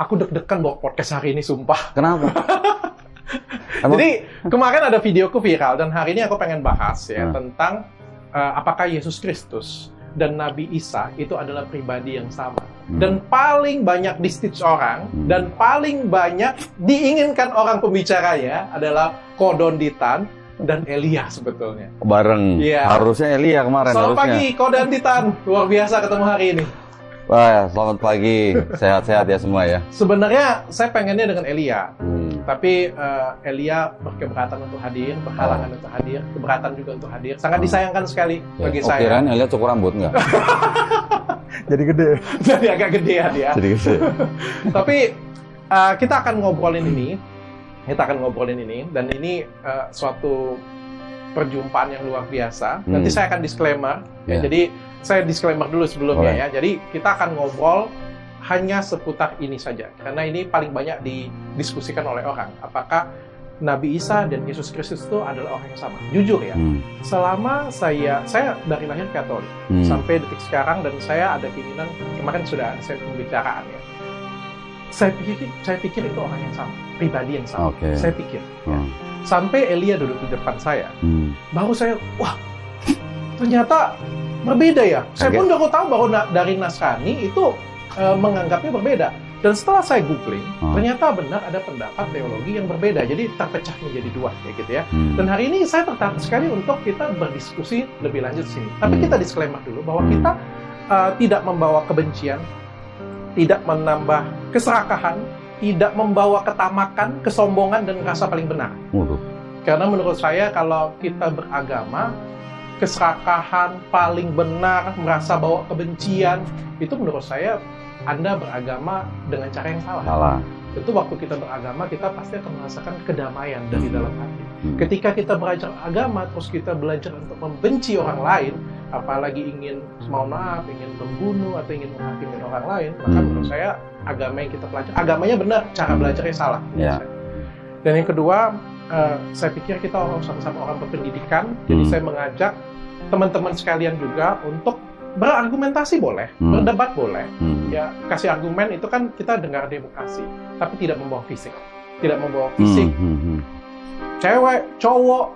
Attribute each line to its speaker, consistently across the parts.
Speaker 1: Aku deg-degan bawa podcast hari ini, sumpah.
Speaker 2: Kenapa?
Speaker 1: Jadi kemarin ada videoku viral dan hari ini aku pengen bahas ya tentang apakah Yesus Kristus dan Nabi Isa itu adalah pribadi yang sama. Dan paling banyak di-stitch orang dan paling banyak diinginkan orang pembicaranya adalah Kodonditan dan Elia sebetulnya.
Speaker 2: Bareng.
Speaker 1: Iya.
Speaker 2: Harusnya Elia kemarin.
Speaker 1: Selamat
Speaker 2: harusnya.
Speaker 1: pagi Kodonditan. Luar biasa ketemu hari ini.
Speaker 2: Wah, selamat pagi. Sehat-sehat ya semua ya.
Speaker 1: Sebenarnya saya pengennya dengan Elia. Tapi Elia berkeberatan untuk hadir, berhalangan untuk hadir, keberatan juga untuk hadir. Sangat disayangkan sekali bagi saya.
Speaker 2: Kirain Elia cukur rambut nggak?
Speaker 3: Jadi gede.
Speaker 1: Jadi agak gedean ya.
Speaker 2: Jadi gede.
Speaker 1: Tapi kita akan ngobrolin ini. Dan ini suatu perjumpaan yang luar biasa. Nanti saya akan disclaimer. Ya, jadi saya disclaimer dulu sebelumnya ya. Jadi kita akan ngobrol hanya seputar ini saja. Karena ini paling banyak didiskusikan oleh orang. Apakah Nabi Isa dan Yesus Kristus itu adalah orang yang sama? Jujur ya, selama saya dari lahir Katolik sampai detik sekarang, dan saya ada keinginan, kemarin sudah saya pembicaraan ya. Saya pikir itu orang yang sama, pribadi yang sama. Saya pikir. Ya. Sampai Elia duduk di depan saya, baru saya, wah, ternyata berbeda ya. Saya pun baru tahu bahwa dari Nasrani itu menganggapnya berbeda. Dan setelah saya googling, ternyata benar ada pendapat teologi yang berbeda. Jadi terpecah menjadi dua, kayak gitu ya. Dan hari ini saya tertarik sekali untuk kita berdiskusi lebih lanjut sini. Tapi kita disclaimer dulu bahwa kita tidak membawa kebencian, tidak menambah keserakahan, tidak membawa ketamakan, kesombongan, dan rasa paling benar. Karena menurut saya kalau kita beragama, keserakahan, paling benar, merasa bawa kebencian, itu menurut saya Anda beragama dengan cara yang salah. Itu waktu kita beragama, kita pasti akan merasakan kedamaian dari dalam hati. Ketika kita belajar agama, terus kita belajar untuk membenci orang lain, apalagi ingin, mohon maaf, ingin membunuh atau ingin menghakimi orang lain, maka menurut saya agama yang kita pelajari, agamanya benar, cara belajarnya salah. Dan yang kedua, saya pikir kita sama-sama orang berpendidikan, jadi saya mengajak teman-teman sekalian juga untuk berargumentasi boleh, berdebat boleh. Ya, kasih argumen itu kan kita dengar demokrasi, tapi tidak membawa fisik. Tidak membawa fisik. Cewek, cowok,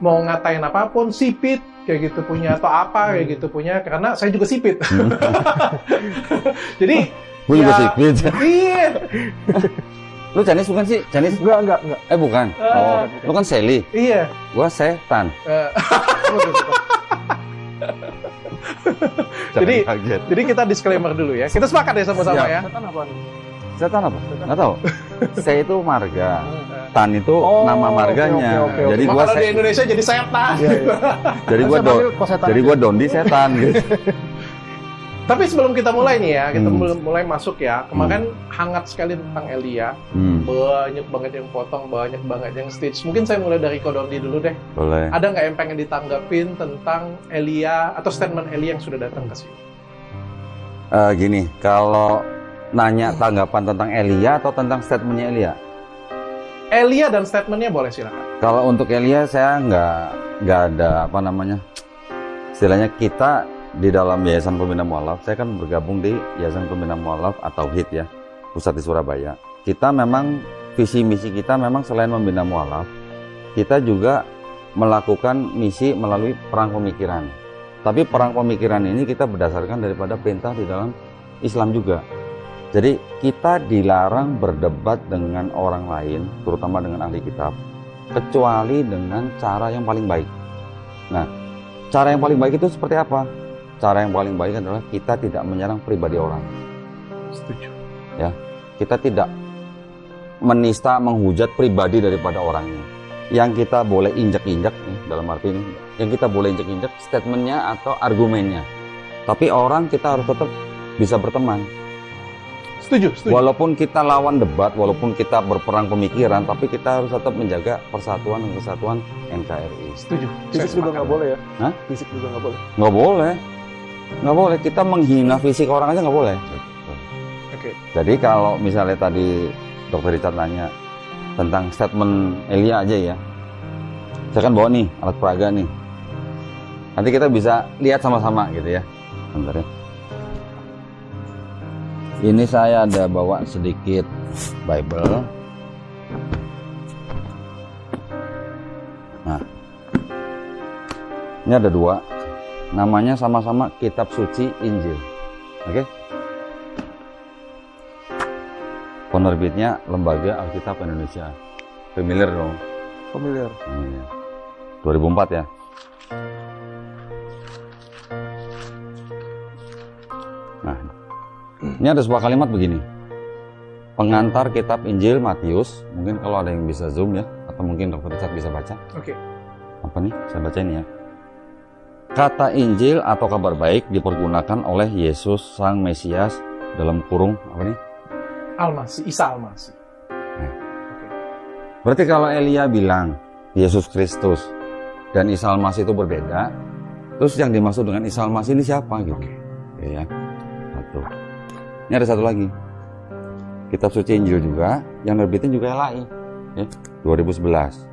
Speaker 1: mau ngatain apapun, sipit, kayak gitu punya, atau apa, kayak gitu punya, karena saya juga sipit. Jadi,
Speaker 2: gue juga sipit.
Speaker 1: Iya.
Speaker 2: Lu Chinese bukan sih? Chinese?
Speaker 3: Enggak.
Speaker 2: Bukan. Lu kan Sally.
Speaker 1: Iya.
Speaker 2: Gua setan.
Speaker 1: Jadi kita disclaimer dulu ya. Kita sepakat ya sama-sama ya.
Speaker 3: Setan apa?
Speaker 2: Nggak tahu. Saya itu marga. Tan itu nama marganya.
Speaker 3: Oke.
Speaker 2: Jadi gua
Speaker 1: di Indonesia jadi setan.
Speaker 2: Jadi gua Dondi setan gitu.
Speaker 1: Tapi sebelum kita mulai nih ya, kita mulai masuk ya. Kemarin hangat sekali tentang Elia. Banyak banget yang potong, banyak banget yang stitch. Mungkin saya mulai dari Kodondi dulu deh.
Speaker 2: Boleh.
Speaker 1: Ada nggak yang pengen ditanggapin tentang Elia atau statement Elia yang sudah datang ke sini?
Speaker 2: Gini, kalau nanya tanggapan tentang Elia atau tentang statementnya Elia?
Speaker 1: Elia dan statementnya boleh, silakan.
Speaker 2: Kalau untuk Elia saya nggak ada apa namanya, istilahnya kita di dalam Yayasan Pembina Mualaf, saya kan bergabung di Yayasan Pembina Mualaf atau HIT ya, pusat di Surabaya. Kita memang visi misi kita memang selain membina mualaf, kita juga melakukan misi melalui perang pemikiran. Tapi perang pemikiran ini kita berdasarkan daripada perintah di dalam Islam juga. Jadi kita dilarang berdebat dengan orang lain, terutama dengan ahli kitab, kecuali dengan cara yang paling baik. Nah, cara yang paling baik itu seperti apa? Cara yang paling baik adalah kita tidak menyerang pribadi orang.
Speaker 1: Setuju.
Speaker 2: Ya, kita tidak menista, menghujat pribadi daripada orangnya. Yang kita boleh injak-injak nih, dalam arti ini, yang kita boleh injak-injak statementnya atau argumennya. Tapi orang kita harus tetap bisa berteman.
Speaker 1: Setuju.
Speaker 2: Walaupun kita lawan debat, walaupun kita berperang pemikiran, tapi kita harus tetap menjaga persatuan dan kesatuan NKRI.
Speaker 1: Setuju.
Speaker 3: Fisik juga nggak boleh ya?
Speaker 2: Hah?
Speaker 3: Fisik juga nggak boleh?
Speaker 2: Nggak boleh. Kita menghina fisik orang aja nggak boleh.
Speaker 1: Oke.
Speaker 2: Jadi kalau misalnya tadi Dr. Richard nanya tentang statement Elia aja ya, saya kan bawa nih alat peraga nih. Nanti kita bisa lihat sama-sama gitu ya. Bentar ya. Ini saya ada bawa sedikit Bible. Nah, ini ada 2. Namanya sama-sama Kitab Suci Injil. Oke? Penerbitnya Lembaga Alkitab Indonesia. Familiar dong?
Speaker 3: Familiar.
Speaker 2: 2004 ya. Nah, ini ada sebuah kalimat begini. Pengantar kitab Injil Matius, mungkin kalau ada yang bisa zoom ya, atau mungkin Dr. Richard bisa baca.
Speaker 1: Oke.
Speaker 2: Apa nih? Saya baca ini ya. Kata Injil atau kabar baik dipergunakan oleh Yesus Sang Mesias dalam kurung apa nih?
Speaker 1: Al-Masih, Isa Al-Masih.
Speaker 2: Berarti kalau Elia bilang Yesus Kristus dan Isa Al-Masih itu berbeda, terus yang dimaksud dengan Isa Al-Masih ini siapa gitu? Oke ya. Satu. Ini ada satu lagi. Kitab Suci Injil juga, yang nerbitin juga LAI. Ya, 2011.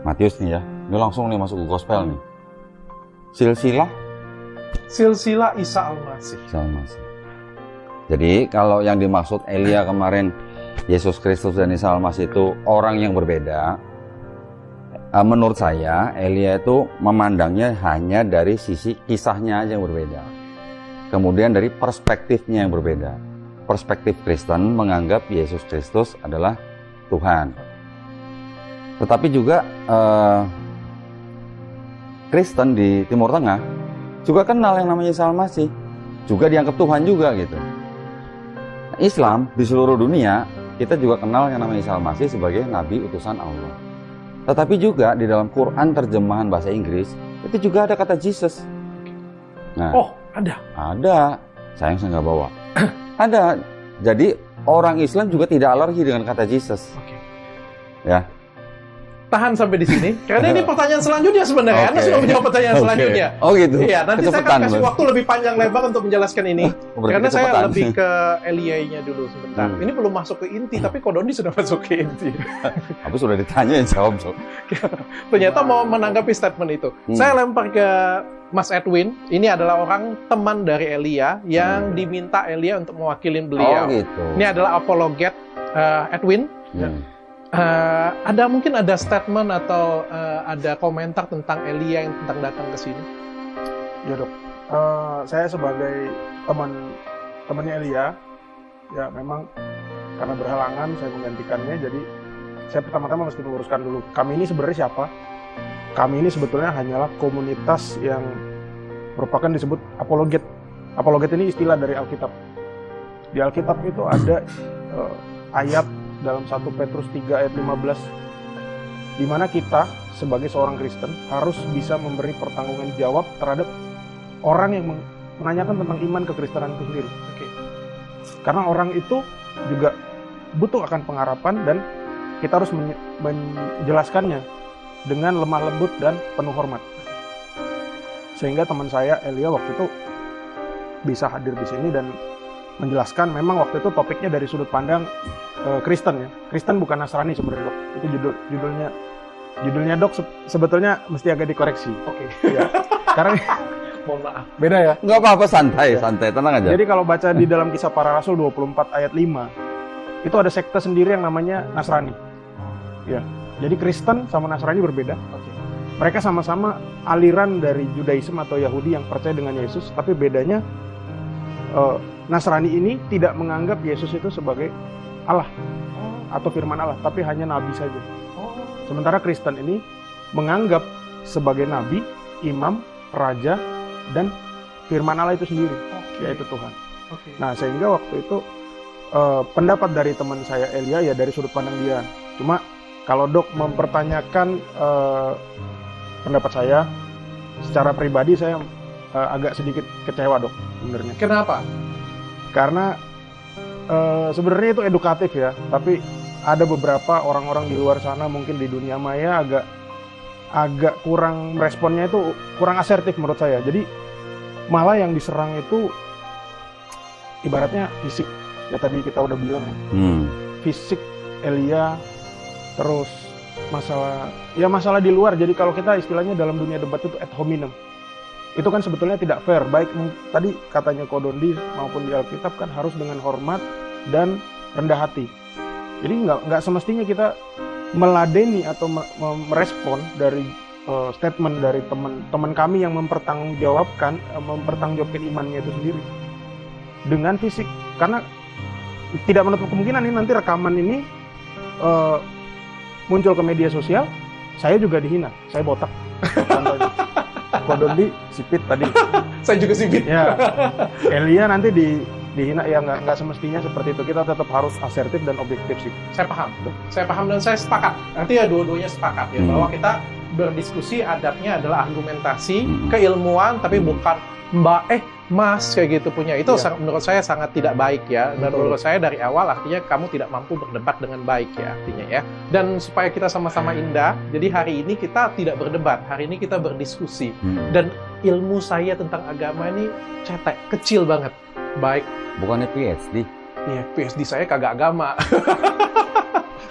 Speaker 2: Matius nih ya. Ini langsung nih masuk ke gospel nih. Silsilah
Speaker 1: Isa Al-Masih.
Speaker 2: Isa Al-Masih. Jadi kalau yang dimaksud Elia kemarin Yesus Kristus dan Isa Al-Masih itu orang yang berbeda. Menurut saya Elia itu memandangnya hanya dari sisi kisahnya aja yang berbeda. Kemudian dari perspektifnya yang berbeda. Perspektif Kristen menganggap Yesus Kristus adalah Tuhan. Tetapi juga Kristen di Timur Tengah juga kenal yang namanya Isa Al-Masih. Juga dianggap Tuhan juga gitu. Islam di seluruh dunia kita juga kenal yang namanya Isa Al-Masih sebagai Nabi utusan Allah. Tetapi juga di dalam Quran terjemahan bahasa Inggris itu juga ada kata Jesus. Nah,
Speaker 1: Oh, ada.
Speaker 2: ada. Sayang saya nggak bawa. Ada. Jadi orang Islam juga tidak alergi dengan kata Jesus.
Speaker 1: Oke.
Speaker 2: Ya.
Speaker 1: Tahan sampai di sini, karena ini pertanyaan selanjutnya sebenarnya. Anda
Speaker 2: Oke.
Speaker 1: sudah menjawab pertanyaan
Speaker 2: Oke.
Speaker 1: selanjutnya.
Speaker 2: Oh gitu.
Speaker 1: Iya, nanti saya
Speaker 2: Kecepatan,
Speaker 1: akan kasih
Speaker 2: Mas.
Speaker 1: waktu lebih panjang lebar untuk menjelaskan ini.
Speaker 2: Berarti
Speaker 1: Karena saya
Speaker 2: kecepatan.
Speaker 1: lebih ke Eliai-nya dulu sebentar. Ini belum masuk ke inti, tapi Kodoni sudah masuk ke inti.
Speaker 2: Tapi sudah ditanya yang jawab, so.
Speaker 1: Ternyata mau menanggapi statement itu. Saya lempar ke Mas Edwin. Ini adalah orang teman dari Elia yang diminta Elia untuk mewakilin beliau.
Speaker 2: Oh gitu.
Speaker 1: Ini adalah apologet Edwin. Mungkin ada statement atau ada komentar tentang Elia yang tentang datang ke sini?
Speaker 3: Ya dok, saya sebagai temannya Elia, ya memang karena berhalangan saya menggantikannya, jadi saya pertama-tama mesti meluruskan dulu. Kami ini sebenarnya siapa? Kami ini sebetulnya hanyalah komunitas yang merupakan disebut apologet. Apologet ini istilah dari Alkitab. Di Alkitab itu ada ayat dalam 1 Petrus 3 ayat 15 di mana kita sebagai seorang Kristen harus bisa memberi pertanggungjawaban jawab terhadap orang yang menanyakan tentang iman kekristenan itu sendiri. Karena orang itu juga butuh akan pengharapan dan kita harus menjelaskannya dengan lemah lembut dan penuh hormat. Sehingga teman saya Elia waktu itu bisa hadir di sini dan menjelaskan. Memang waktu itu topiknya dari sudut pandang Kristen ya. Kristen bukan Nasrani sebenarnya dok. Itu judulnya dok sebetulnya mesti agak dikoreksi.
Speaker 1: Oke.
Speaker 3: Ya. Karena
Speaker 1: Mohon maaf.
Speaker 3: beda ya.
Speaker 2: Nggak apa-apa, santai, tenang aja.
Speaker 3: Jadi kalau baca di dalam Kisah Para Rasul 24 ayat 5 itu ada sekte sendiri yang namanya Nasrani. Ya. Jadi Kristen sama Nasrani berbeda. Mereka sama-sama aliran dari Judaisme atau Yahudi yang percaya dengan Yesus, tapi bedanya Nasrani ini tidak menganggap Yesus itu sebagai Allah atau firman Allah, tapi hanya nabi saja. Sementara Kristen ini menganggap sebagai nabi, imam, raja, dan firman Allah itu sendiri, yaitu Tuhan. Nah, sehingga waktu itu pendapat dari teman saya Elia ya dari sudut pandang dia. Cuma kalau dok mempertanyakan pendapat saya, secara pribadi saya agak sedikit kecewa dok sebenarnya.
Speaker 1: Kenapa?
Speaker 3: Karena sebenarnya itu edukatif ya, tapi ada beberapa orang-orang di luar sana mungkin di dunia maya agak kurang responnya itu kurang asertif menurut saya. Jadi malah yang diserang itu ibaratnya fisik ya, tadi kita udah bilang fisik Elia, terus masalah di luar. Jadi kalau kita istilahnya dalam dunia debat itu ad hominem. itu kan sebetulnya tidak fair. Baik tadi katanya Kodondi maupun di Alkitab kan harus dengan hormat dan rendah hati. Jadi nggak semestinya kita meladeni atau merespon dari statement dari teman kami yang mempertanggungjawabkan imannya itu sendiri dengan fisik, karena tidak menutup kemungkinan ini nanti rekaman ini muncul ke media sosial, saya juga dihina, saya botak. Contohnya. Kodondi sipit tadi.
Speaker 1: Saya juga sipit.
Speaker 3: Ya. Elia nanti dihina, ya nggak semestinya seperti itu. Kita tetap harus asertif dan objektif sih.
Speaker 1: Saya paham dan saya sepakat. Artinya dua-duanya sepakat ya bahwa kita berdiskusi adatnya adalah argumentasi, keilmuan, tapi bukan Mas kayak gitu punya. Itu menurut saya sangat tidak baik ya. Dan menurut saya dari awal artinya kamu tidak mampu berdebat dengan baik ya artinya ya. Dan supaya kita sama-sama indah, jadi hari ini kita tidak berdebat, hari ini kita berdiskusi. Dan ilmu saya tentang agama ini cetek, kecil banget. Baik.
Speaker 2: Bukannya PhD?
Speaker 1: Iya, PhD saya kagak agama.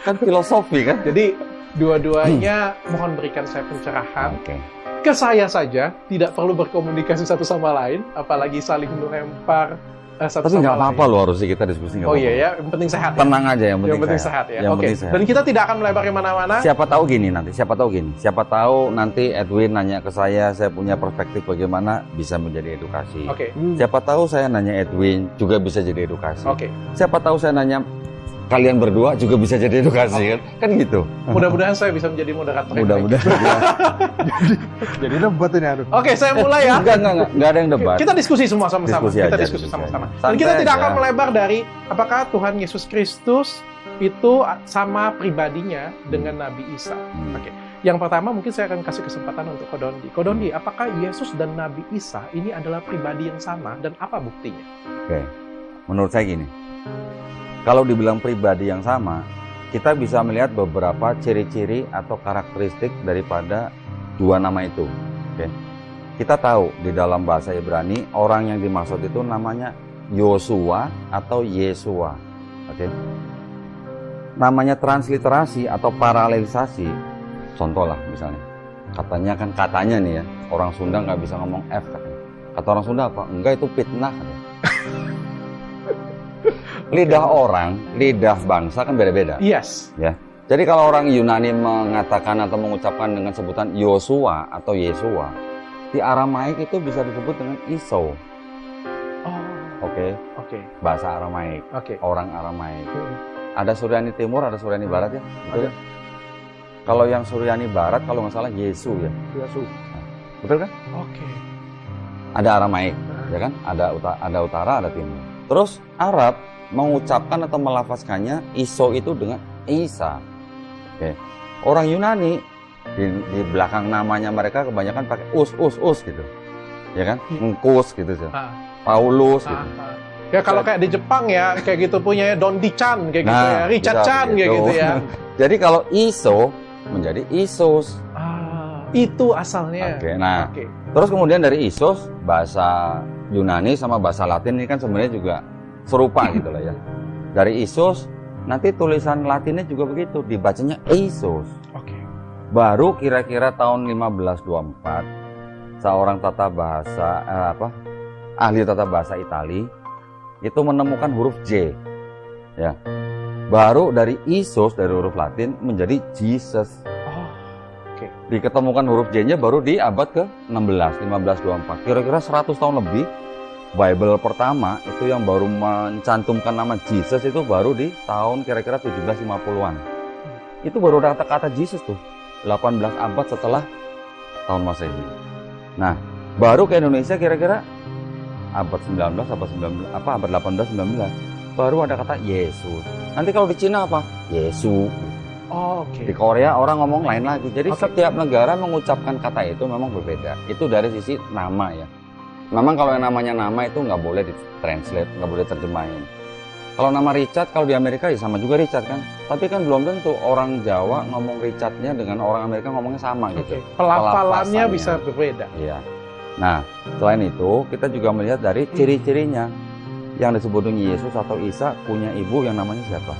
Speaker 2: Kan filosofi kan?
Speaker 1: Jadi dua-duanya mohon berikan saya pencerahan. Ke saya saja, tidak perlu berkomunikasi satu sama lain, apalagi saling melempar satu
Speaker 2: tapi
Speaker 1: sama lain.
Speaker 2: nggak apa-apa loh, harusnya kita diskusi nggak apa-apa.
Speaker 1: Iya ya, yang penting sehat.
Speaker 2: Tenang aja, yang penting
Speaker 1: sehat ya.
Speaker 2: Yang
Speaker 1: Oke.
Speaker 2: penting sehat.
Speaker 1: Dan kita tidak akan melebar kemana-mana.
Speaker 2: Siapa tahu nanti Edwin nanya ke saya punya perspektif bagaimana bisa menjadi edukasi.
Speaker 1: Oke.
Speaker 2: Siapa tahu saya nanya Edwin juga bisa jadi edukasi.
Speaker 1: Oke.
Speaker 2: Siapa tahu saya nanya kalian berdua juga bisa jadi edukasi kan gitu.
Speaker 1: Mudah-mudahan saya bisa menjadi moderator.
Speaker 2: Mudah-mudahan.
Speaker 3: Jadi debat ini aduh.
Speaker 1: Oke, saya mulai ya.
Speaker 2: Enggak ada yang debat.
Speaker 1: Kita diskusi semua sama-sama.
Speaker 2: Kita
Speaker 1: diskusi sama-sama. Dan kita tidak akan melebar dari apakah Tuhan Yesus Kristus itu sama pribadinya dengan Nabi Isa. Oke. Yang pertama mungkin saya akan kasih kesempatan untuk Kodondi. Kodondi, apakah Yesus dan Nabi Isa ini adalah pribadi yang sama dan apa buktinya?
Speaker 2: Oke. Menurut saya gini. Kalau dibilang pribadi yang sama, kita bisa melihat beberapa ciri-ciri atau karakteristik daripada dua nama itu. Oke. Kita tahu di dalam bahasa Ibrani orang yang dimaksud itu namanya Yosua atau Yesua. Oke. Namanya transliterasi atau paralelisasi. Contoh lah misalnya. Katanya nih ya, orang Sunda nggak bisa ngomong F katanya. Kata orang Sunda apa? Enggak, itu fitnah katanya. Lidah orang, lidah bangsa kan beda-beda.
Speaker 1: Yes.
Speaker 2: Ya. Jadi kalau orang Yunani mengatakan atau mengucapkan dengan sebutan Yosua atau Yesua, di Aramaik itu bisa disebut dengan Iso. Oke. Bahasa Aramaik. Orang Aramaik. Ada Suryani Timur, ada Suryani Barat ya. Betul. Kalau yang Suryani Barat kalau nggak salah Yesu ya.
Speaker 3: Yesu.
Speaker 2: Nah, betul kan? Ada Aramaik, ya kan? Ada utara, ada timur. Terus Arab mengucapkan atau melafazkannya Iso itu dengan Isa. Oke. Orang Yunani di belakang namanya mereka kebanyakan pakai us gitu. Ya kan? Ngkus gitu sih. Paulus gitu.
Speaker 1: Ya kalau kayak di Jepang ya kayak gitu punya Dondi-chan kayak gitu ya, Richard-chan kayak gitu ya.
Speaker 2: Jadi kalau Iso menjadi Isus.
Speaker 1: Itu asalnya.
Speaker 2: Terus kemudian dari Isus bahasa Yunani sama bahasa Latin ini kan sebenarnya juga serupa gitu lah ya. Dari Isus, nanti tulisan Latinnya juga begitu, dibacanya Isus. Baru kira-kira tahun 1524, seorang ahli tata bahasa Itali itu menemukan huruf J. Ya. Baru dari Isus, dari huruf Latin menjadi Jesus. Diketemukan huruf J-nya baru di abad ke-16, 1524. Kira-kira 100 tahun lebih. Bible pertama itu yang baru mencantumkan nama Jesus itu baru di tahun kira-kira 1750-an. Itu baru ada kata-kata Jesus tuh, 18 abad setelah tahun Masehi. Nah, baru ke Indonesia kira-kira abad 19, abad 18, 19, baru ada kata Yesus. Nanti kalau di Cina apa? Yesu. Di Korea orang ngomong lain lagi. Jadi setiap negara mengucapkan kata itu memang berbeda. Itu dari sisi nama ya. Memang kalau yang namanya nama itu nggak boleh ditranslate, nggak boleh terjemahin. Kalau nama Richard, kalau di Amerika ya sama juga Richard kan. Tapi kan belum tentu orang Jawa ngomong Richardnya dengan orang Amerika ngomongnya sama gitu.
Speaker 1: Pelafalannya bisa berbeda.
Speaker 2: Iya. Nah, selain itu kita juga melihat dari ciri-cirinya. Yang disebut dengan Yesus atau Isa punya ibu yang namanya siapa?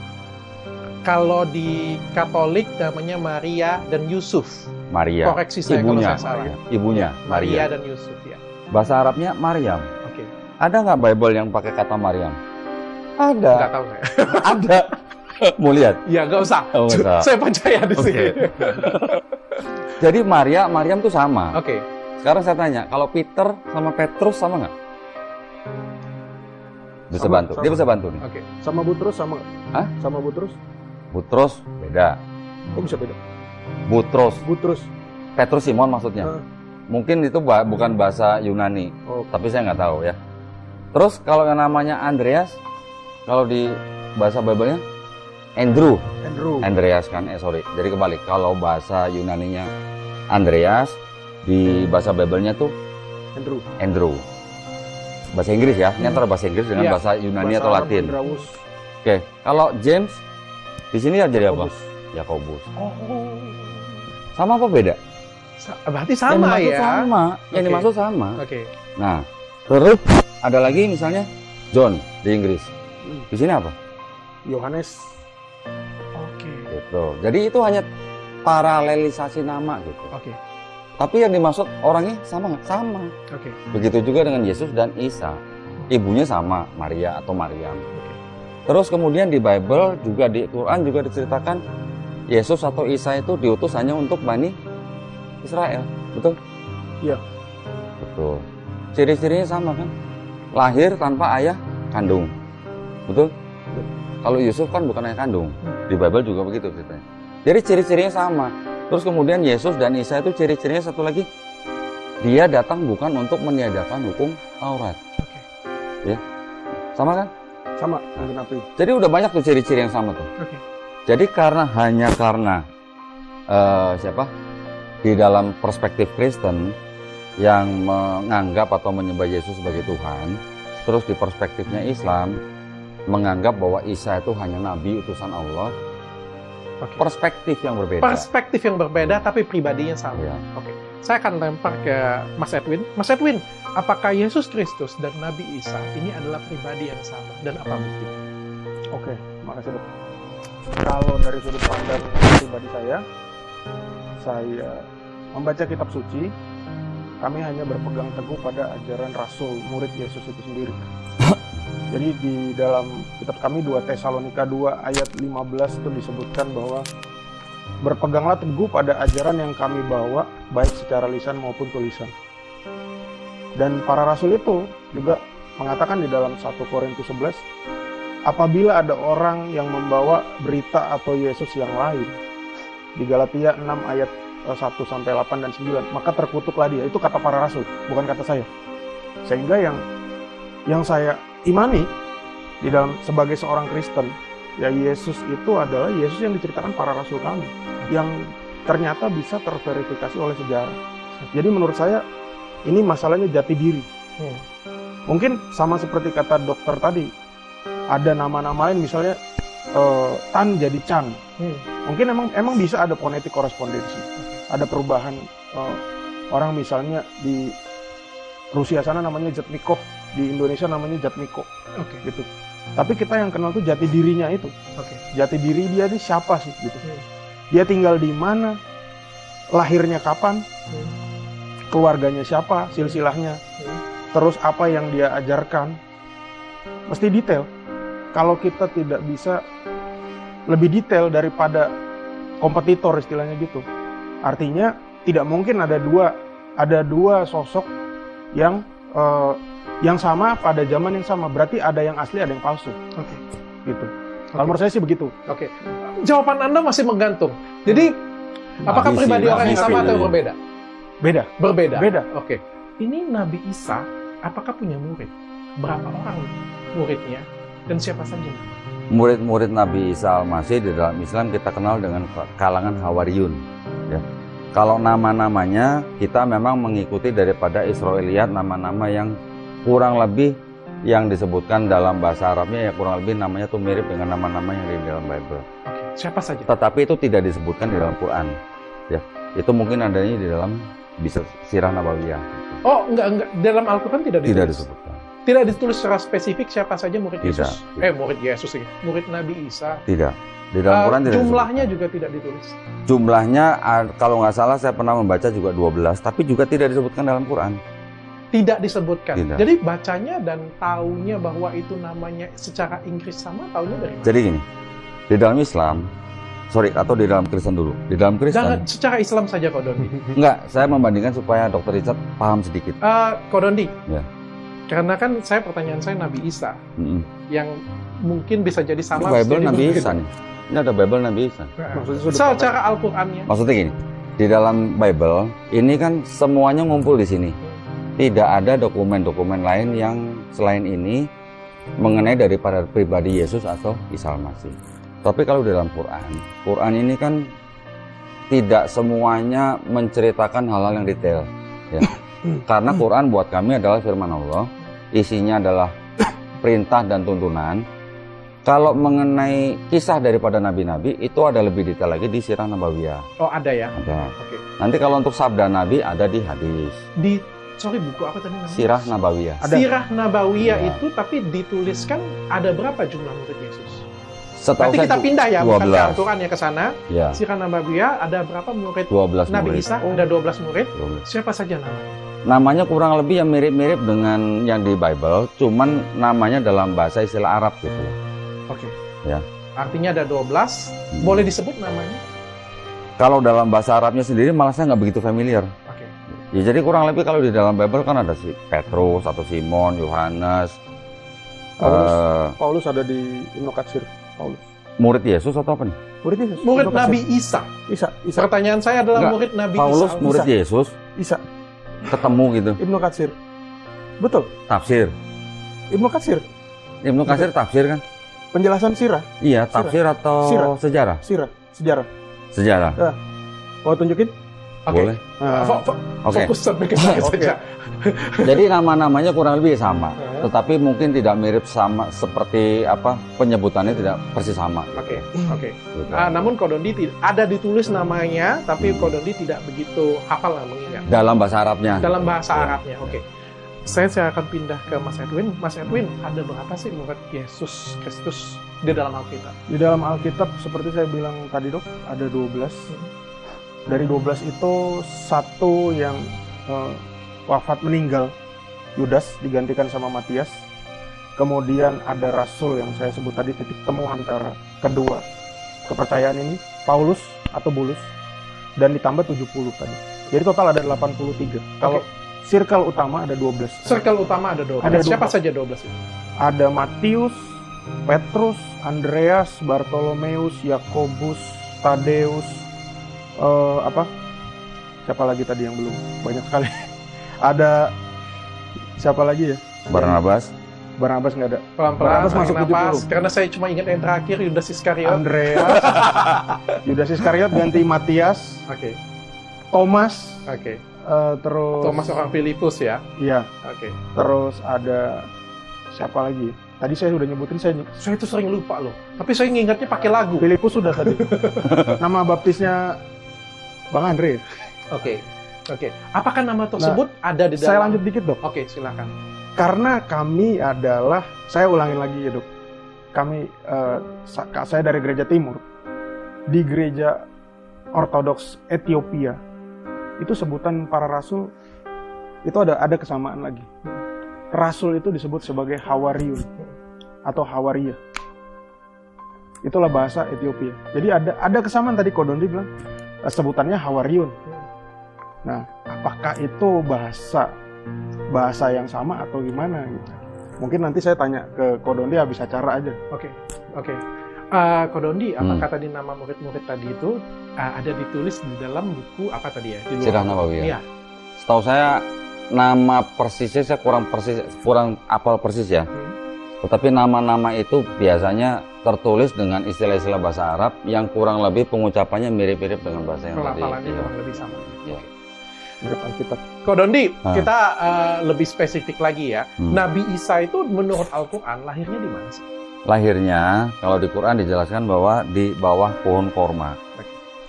Speaker 1: Kalau di Katolik namanya Maria dan Yusuf.
Speaker 2: Maria.
Speaker 1: Koreksi saya
Speaker 2: Ibunya.
Speaker 1: kalau saya salah.
Speaker 2: Ibunya
Speaker 1: Maria
Speaker 2: Maria.
Speaker 1: dan Yusuf ya.
Speaker 2: Bahasa Arabnya Maryam.
Speaker 1: Oke.
Speaker 2: Ada nggak Bible yang pakai kata Maryam?
Speaker 1: Nggak
Speaker 2: Ada.
Speaker 1: tahu saya.
Speaker 2: Ada. Mau lihat?
Speaker 1: Ya nggak usah.
Speaker 2: Oh, nggak usah.
Speaker 1: Saya percaya di sini.
Speaker 2: Jadi Maryam tuh sama.
Speaker 1: Oke.
Speaker 2: Sekarang saya tanya, kalau Peter sama Petrus sama nggak? Bisa
Speaker 3: Sama,
Speaker 2: bantu.
Speaker 3: sama.
Speaker 2: Dia bisa bantu nih.
Speaker 1: Oke.
Speaker 3: Sama Butrus sama nggak?
Speaker 2: Hah?
Speaker 3: Sama Butrus?
Speaker 2: Butrus beda.
Speaker 3: Kok bisa beda?
Speaker 2: Butrus.
Speaker 3: Butrus.
Speaker 2: Petrus Simon maksudnya. Mungkin itu bukan bahasa Yunani,
Speaker 3: Oh,
Speaker 2: tapi saya nggak tahu ya. Terus kalau yang namanya Andreas, kalau di bahasa Bible-nya Andrew. Andreas kan, sorry. Jadi kebalik. Kalau bahasa Yunaninya Andreas, di bahasa Bible-nya tuh Andrew. Bahasa Inggris ya, ini antara bahasa Inggris dengan
Speaker 1: Iya.
Speaker 2: bahasa Yunani
Speaker 3: Bahasa
Speaker 2: atau
Speaker 3: Arab,
Speaker 2: Latin.
Speaker 3: Andreus.
Speaker 2: Oke, kalau James di sini ya jadi apa?
Speaker 3: Yakobus.
Speaker 2: Yakobus.
Speaker 1: Oh.
Speaker 2: Sama apa beda?
Speaker 1: Berarti
Speaker 2: Yang
Speaker 1: sama
Speaker 2: dimaksud
Speaker 1: ya.
Speaker 2: sama. Yang
Speaker 1: Oke.
Speaker 2: dimaksud sama.
Speaker 1: Oke.
Speaker 2: Nah, terus ada lagi misalnya John di Inggris. Di sini apa?
Speaker 3: Yohanes.
Speaker 1: Oke.
Speaker 2: Gitu. Jadi itu hanya paralelisasi nama gitu.
Speaker 1: Oke.
Speaker 2: Tapi yang dimaksud orangnya sama nggak? Sama.
Speaker 1: Oke.
Speaker 2: Begitu juga dengan Yesus dan Isa. Ibunya sama, Maria atau Maryam. Terus kemudian di Bible juga di Quran juga diceritakan Yesus atau Isa itu diutus hanya untuk Bani Israel. Betul?
Speaker 3: Iya.
Speaker 2: Betul. Ciri-cirinya sama kan? Lahir tanpa ayah kandung. Betul? Kalau Yusuf kan bukan ayah kandung. Di Bible juga begitu ceritanya. Jadi ciri-cirinya sama. Terus kemudian Yesus dan Isa itu ciri-cirinya satu lagi. Dia datang bukan untuk meniadakan hukum Taurat.
Speaker 1: Oke.
Speaker 2: Ya. Sama kan?
Speaker 3: Sama, menggenapi.
Speaker 2: Jadi udah banyak tuh ciri-ciri yang sama tuh.
Speaker 1: Oke.
Speaker 2: Jadi hanya karena di dalam perspektif Kristen yang menganggap atau menyembah Yesus sebagai Tuhan, terus di perspektifnya Islam menganggap bahwa Isa itu hanya nabi utusan Allah.
Speaker 1: Oke.
Speaker 2: Perspektif yang berbeda.
Speaker 1: Perspektif yang berbeda tapi pribadinya sama.
Speaker 2: Ya.
Speaker 1: Oke. Saya akan lempar ke Mas Edwin. Mas Edwin, apakah Yesus Kristus dan Nabi Isa ini adalah pribadi yang sama dan apa buktinya?
Speaker 3: Oke, makasih dok. Kalau dari sudut pandang pribadi saya membaca kitab suci, kami hanya berpegang teguh pada ajaran Rasul, murid Yesus itu sendiri. Jadi di dalam kitab kami 2 Tesalonika 2 ayat 15 itu disebutkan bahwa berpeganglah teguh pada ajaran yang kami bawa, baik secara lisan maupun tulisan. Dan para rasul itu juga mengatakan di dalam 1 Korintus 11, apabila ada orang yang membawa berita atau Yesus yang lain, di Galatia 6 ayat 1-8 dan 9, maka terkutuklah dia. Itu kata para rasul, bukan kata saya. Sehingga yang saya imani di dalam sebagai seorang Kristen, ya Yesus itu adalah Yesus yang diceritakan para rasul kami, yang ternyata bisa terverifikasi oleh sejarah. Jadi menurut saya ini masalahnya jati diri. Mungkin sama seperti kata dokter tadi, ada nama-nama lain misalnya Tan jadi Chan. Mungkin emang bisa ada fonetik korespondensi, ada perubahan. Orang misalnya di Rusia sana namanya Jatnikov, di Indonesia namanya Jatmiko. Gitu. Tapi kita yang kenal tuh jati dirinya itu. Jati diri dia ini siapa sih gitu. Dia tinggal di mana, lahirnya kapan, keluarganya siapa, silsilahnya, terus apa yang dia ajarkan, mesti detail. Kalau kita tidak bisa lebih detail daripada kompetitor istilahnya gitu, artinya tidak mungkin ada dua sosok yang sama pada zaman yang sama. Berarti ada yang asli, ada yang palsu. Gitu. Kalau menurut saya sih begitu.
Speaker 1: Oke. Jawaban Anda masih menggantung. Jadi, apakah
Speaker 2: Nabi
Speaker 1: pribadi
Speaker 2: sih,
Speaker 1: orang yang
Speaker 2: Nabi
Speaker 1: sama
Speaker 2: sih.
Speaker 1: atau berbeda?
Speaker 3: Beda.
Speaker 1: Berbeda.
Speaker 3: Beda.
Speaker 1: Oke. Ini Nabi Isa, apakah punya murid? Berapa orang muridnya? Dan siapa saja?
Speaker 2: Murid-murid Nabi Isa Al-Masih di dalam Islam kita kenal dengan kalangan Hawariyun. Ya. Kalau nama-namanya kita memang mengikuti daripada Israiliyat, nama-nama yang kurang lebih yang disebutkan dalam bahasa Arabnya ya kurang lebih namanya tuh mirip dengan nama-nama yang di dalam Bible.
Speaker 1: Oke. Siapa saja?
Speaker 2: Tetapi itu tidak disebutkan di dalam Quran. Ya, itu mungkin adanya di dalam bisa Sirah Nabawiyah.
Speaker 1: Oh, enggak. Dalam Al-Quran tidak
Speaker 2: Tidak
Speaker 1: ditulis.
Speaker 2: disebutkan.
Speaker 1: Tidak ditulis secara spesifik siapa saja murid
Speaker 2: Tidak.
Speaker 1: Yesus. Murid Yesus ini. Murid Nabi Isa.
Speaker 2: Tidak. Di dalam Quran tidak
Speaker 1: Jumlahnya
Speaker 2: disebutkan.
Speaker 1: juga tidak ditulis.
Speaker 2: Jumlahnya kalau nggak salah saya pernah membaca juga 12, tapi juga tidak disebutkan dalam Quran.
Speaker 1: Tidak disebutkan.
Speaker 2: Tidak.
Speaker 1: Jadi bacanya dan taunya bahwa itu namanya secara Inggris sama, taunya dari mana?
Speaker 2: Jadi gini, di dalam Islam, atau di dalam Kristen dulu. Di dalam
Speaker 1: Jangan
Speaker 2: Kristen,
Speaker 1: secara Islam saja, Ko Dondi.
Speaker 2: enggak, saya membandingkan supaya Dr. Richard paham sedikit.
Speaker 1: Ko Dondi.
Speaker 2: Ya.
Speaker 1: Karena kan pertanyaan saya Nabi Isa
Speaker 2: Mm-mm.
Speaker 1: yang mungkin bisa jadi sama.
Speaker 2: Bible
Speaker 1: jadi
Speaker 2: Nabi
Speaker 1: mungkin.
Speaker 2: Isa nih. Ini ada Bible Nabi Isa.
Speaker 3: Maksudnya sudut
Speaker 1: Secara Al-Qur'annya.
Speaker 2: Maksudnya gini, di dalam Bible ini kan semuanya ngumpul di sini. Tidak ada dokumen-dokumen lain yang selain ini mengenai daripada pribadi Yesus atau Isa Al-Masih. Tapi kalau di dalam Quran ini kan tidak semuanya menceritakan hal-hal yang detail. Ya. Karena Quran buat kami adalah firman Allah, isinya adalah perintah dan tuntunan. Kalau mengenai kisah daripada nabi-nabi itu ada lebih detail lagi di Sirah Nabawiyah.
Speaker 1: Oh, ada ya.
Speaker 2: Ada.
Speaker 1: Oke.
Speaker 2: Nanti kalau untuk sabda Nabi ada di hadis.
Speaker 1: Buku apa tadi namanya?
Speaker 2: Sirah Nabawiyah.
Speaker 3: Ada.
Speaker 1: Sirah Nabawiyah
Speaker 2: Ya.
Speaker 1: itu tapi dituliskan ada berapa jumlah murid Yesus?
Speaker 2: Setahu
Speaker 1: Nanti
Speaker 2: saya
Speaker 1: kita pindah ya, bukan ke
Speaker 2: 12.
Speaker 1: Al-Quran ya ke sana.
Speaker 2: Ya,
Speaker 1: Sirah Nabawiyah ada berapa murid
Speaker 2: 12
Speaker 1: Nabi
Speaker 2: murid.
Speaker 1: Isa? Ada 12 murid.
Speaker 2: 12.
Speaker 1: Siapa saja namanya?
Speaker 2: Namanya kurang lebih yang mirip-mirip dengan yang di Bible, cuman namanya dalam bahasa istilah Arab gitu.
Speaker 1: Oke.
Speaker 2: Ya.
Speaker 1: Artinya ada 12. Boleh disebut namanya?
Speaker 2: Kalau dalam bahasa Arabnya sendiri malah saya nggak begitu familiar.
Speaker 1: Oke.
Speaker 2: Ya, jadi kurang lebih kalau di dalam Bible kan ada si Petrus atau Simon, Yohanes,
Speaker 3: Paulus ada di Ibnu Katsir. Paulus.
Speaker 2: murid Yesus atau apa nih?
Speaker 3: Murid Yesus.
Speaker 1: Murid
Speaker 3: Ibnu Katsir.
Speaker 1: Nabi Isa.
Speaker 3: Isa.
Speaker 1: Pertanyaan saya adalah
Speaker 2: Enggak.
Speaker 1: murid Nabi
Speaker 2: Paulus
Speaker 1: Isa.
Speaker 2: murid Yesus
Speaker 3: Isa.
Speaker 2: ketemu gitu.
Speaker 3: Ibnu Katsir. Betul.
Speaker 2: Tafsir.
Speaker 3: Ibnu Katsir.
Speaker 2: Ibnu Katsir tafsir kan?
Speaker 3: Penjelasan sirah.
Speaker 2: Iya, tafsir atau
Speaker 3: Sirah.
Speaker 2: sejarah?
Speaker 3: Sirah. Sejarah.
Speaker 2: Sejarah.
Speaker 3: Mau tunjukin?
Speaker 1: Oke.
Speaker 2: Boleh.
Speaker 3: Nah,
Speaker 2: Oke.
Speaker 1: Fokus sampai ke sana
Speaker 3: Oke.
Speaker 1: saja.
Speaker 2: Jadi nama-namanya kurang lebih sama,
Speaker 1: Ya.
Speaker 2: tetapi mungkin tidak mirip sama seperti apa penyebutannya tidak persis sama.
Speaker 1: Oke. Oke.
Speaker 2: Gitu.
Speaker 1: Namun Kodondi ada ditulis namanya, tapi Kodondi tidak begitu hafal dan mengingat.
Speaker 2: Dalam bahasa Arabnya.
Speaker 1: Dalam bahasa Arabnya, oke. Saya akan pindah ke Mas Edwin. Mas Edwin, ada berapa sih murid Yesus Kristus di dalam Alkitab?
Speaker 3: di dalam Alkitab seperti saya bilang tadi, Dok, ada 12. Dari 12 itu satu yang wafat meninggal, Yudas digantikan sama Matias. Kemudian ada rasul yang saya sebut tadi, titik temu antara kedua kepercayaan ini, Paulus atau Bulus, dan ditambah 70 tadi. Jadi total ada 83. Kalau circle utama ada 12.
Speaker 1: Circle utama ada 12.
Speaker 3: Ada
Speaker 1: Siapa
Speaker 3: 12.
Speaker 1: saja 12 itu?
Speaker 3: Ada Matius, Petrus, Andreas, Bartolomeus, Yakobus, Tadeus, siapa lagi tadi yang belum? Banyak sekali. Ada siapa lagi ya?
Speaker 2: Barnabas.
Speaker 3: Barnabas nggak ada.
Speaker 1: Pelan-pelan,
Speaker 3: Barnabas masuk
Speaker 1: tarik napas.
Speaker 3: 70.
Speaker 1: Karena saya cuma ingat yang terakhir, Yudas Iskariot.
Speaker 3: Andreas, Yudas Iskariot ganti Matias,
Speaker 1: Oke.
Speaker 3: Thomas,
Speaker 1: Oke.
Speaker 3: terus
Speaker 1: Thomas orang Filipus ya.
Speaker 3: Iya,
Speaker 1: Oke.
Speaker 3: terus ada siapa lagi? Tadi saya sudah nyebutin,
Speaker 1: Saya itu sering lupa loh. Tapi saya ngingatnya pakai lagu.
Speaker 3: Filipus sudah tadi. Nama baptisnya Bang Andre.
Speaker 1: Oke. Oke. Apakah nama tersebut ada di dalam?
Speaker 3: Saya lanjut dikit, Dok.
Speaker 1: Oke, silakan.
Speaker 3: Karena kami adalah, saya ulangin lagi ya, Dok. Kami, saya dari gereja timur. Di gereja Ortodoks Ethiopia, itu sebutan para rasul, itu ada kesamaan lagi. Rasul itu disebut sebagai Hawariun atau Hawaria. Itulah bahasa Ethiopia. Jadi ada kesamaan tadi Kodondi bilang, sebutannya Hawariun. Nah, apakah itu bahasa yang sama atau gimana gitu? Mungkin nanti saya tanya ke Kodondi habis acara aja.
Speaker 1: Oke. Kodondi, apakah tadi nama murid-murid tadi itu ada ditulis di dalam buku apa tadi ya? Di luar?
Speaker 2: Sirah Nabawiyah.
Speaker 1: Iya.
Speaker 2: Setahu saya nama persisnya saya kurang apal persis ya. Tetapi nama-nama itu biasanya tertulis dengan istilah-istilah bahasa Arab yang kurang lebih pengucapannya mirip-mirip dengan bahasa yang tadi.
Speaker 1: Pelafalannya kurang lebih sama.
Speaker 2: Ya.
Speaker 3: Menurut Alkitab.
Speaker 1: Kodondi, kita lebih spesifik lagi ya.
Speaker 2: Hmm.
Speaker 1: Nabi Isa itu menurut Al-Quran lahirnya di mana sih?
Speaker 2: Lahirnya kalau di Quran dijelaskan bahwa di bawah pohon korma.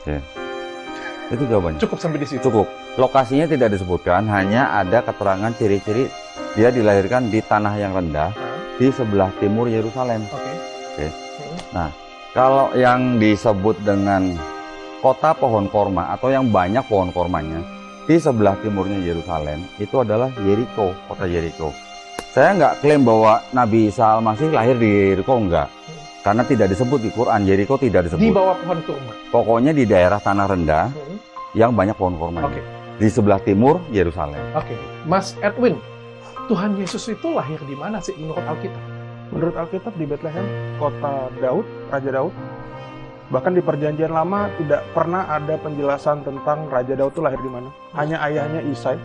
Speaker 2: Oke. Itu jawabannya.
Speaker 1: Cukup sampai di situ.
Speaker 2: Cukup. Lokasinya tidak disebutkan, hanya ada keterangan ciri-ciri dia dilahirkan di tanah yang rendah di sebelah timur Yerusalem.
Speaker 1: Oke.
Speaker 2: Nah, kalau yang disebut dengan kota pohon korma atau yang banyak pohon kormanya di sebelah timurnya Yerusalem itu adalah Yeriko, kota Yeriko. Saya nggak klaim bahwa Nabi Isa Al-Masih lahir di Yeriko, enggak. Karena tidak disebut di Quran, Yeriko tidak disebut.
Speaker 1: Di bawah pohon kurma.
Speaker 2: Pokoknya di daerah tanah rendah yang banyak pohon korma.
Speaker 1: Oke.
Speaker 2: Di sebelah timur Yerusalem.
Speaker 1: Oke. Mas Edwin, Tuhan Yesus itu lahir di mana sih menurut Alkitab?
Speaker 3: Menurut Alkitab di Bethlehem, kota Daud, Raja Daud. Bahkan di Perjanjian Lama tidak pernah ada penjelasan tentang Raja Daud itu lahir di mana. Hanya ayahnya Isai.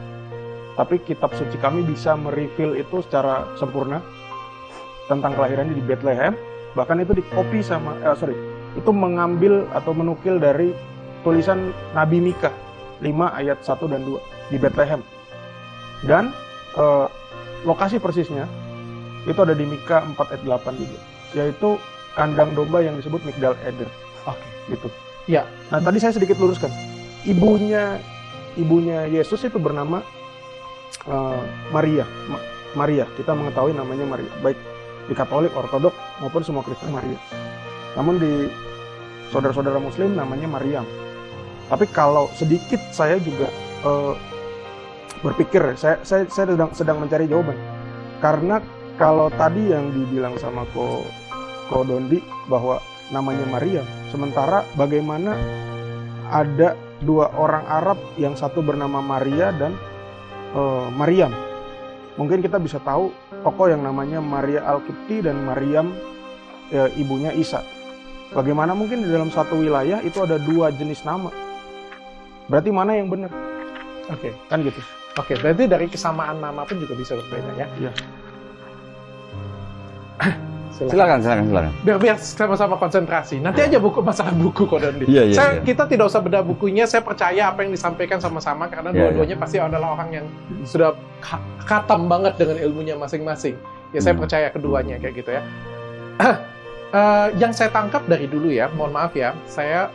Speaker 3: Tapi kitab suci kami bisa mereveal itu secara sempurna tentang kelahirannya di Bethlehem. Bahkan itu di-copy sama, itu mengambil atau menukil dari tulisan Nabi Mika 5 ayat 1 dan 2 di Bethlehem. Dan lokasi persisnya itu ada di Mika 4 ayat 8 juga. Yaitu kandang domba yang disebut Migdal Eder.
Speaker 1: Oke.
Speaker 3: Gitu.
Speaker 1: Ya.
Speaker 3: Nah tadi saya sedikit luruskan. Ibunya Yesus itu bernama Maria. Maria. Kita mengetahui namanya Maria. Baik di Katolik, Ortodok maupun semua Kristen Maria. Namun di saudara-saudara Muslim namanya Maryam. Tapi kalau sedikit saya juga berpikir, saya sedang mencari jawaban. Karena kalau tadi yang dibilang sama Ko Dondi bahwa namanya Maryam, sementara bagaimana ada dua orang Arab yang satu bernama Maria dan Maryam. Mungkin kita bisa tahu tokoh yang namanya Maria Al-Qibti dan Maryam ibunya Isa. Bagaimana mungkin di dalam satu wilayah itu ada dua jenis nama? Berarti mana yang benar?
Speaker 1: Oke.
Speaker 3: Kan gitu.
Speaker 1: Oke, berarti dari kesamaan nama pun juga bisa berbeda ya?
Speaker 3: Iya.
Speaker 2: Silakan.
Speaker 1: Biar sama-sama konsentrasi. Nanti aja masalah buku Ko Dondi.
Speaker 2: Iya.
Speaker 1: Kita tidak usah bedah bukunya. Saya percaya apa yang disampaikan sama-sama karena dua-duanya pasti adalah orang yang sudah khatam banget dengan ilmunya masing-masing. Ya saya percaya keduanya kayak gitu ya. Yang saya tangkap dari dulu ya, mohon maaf ya, saya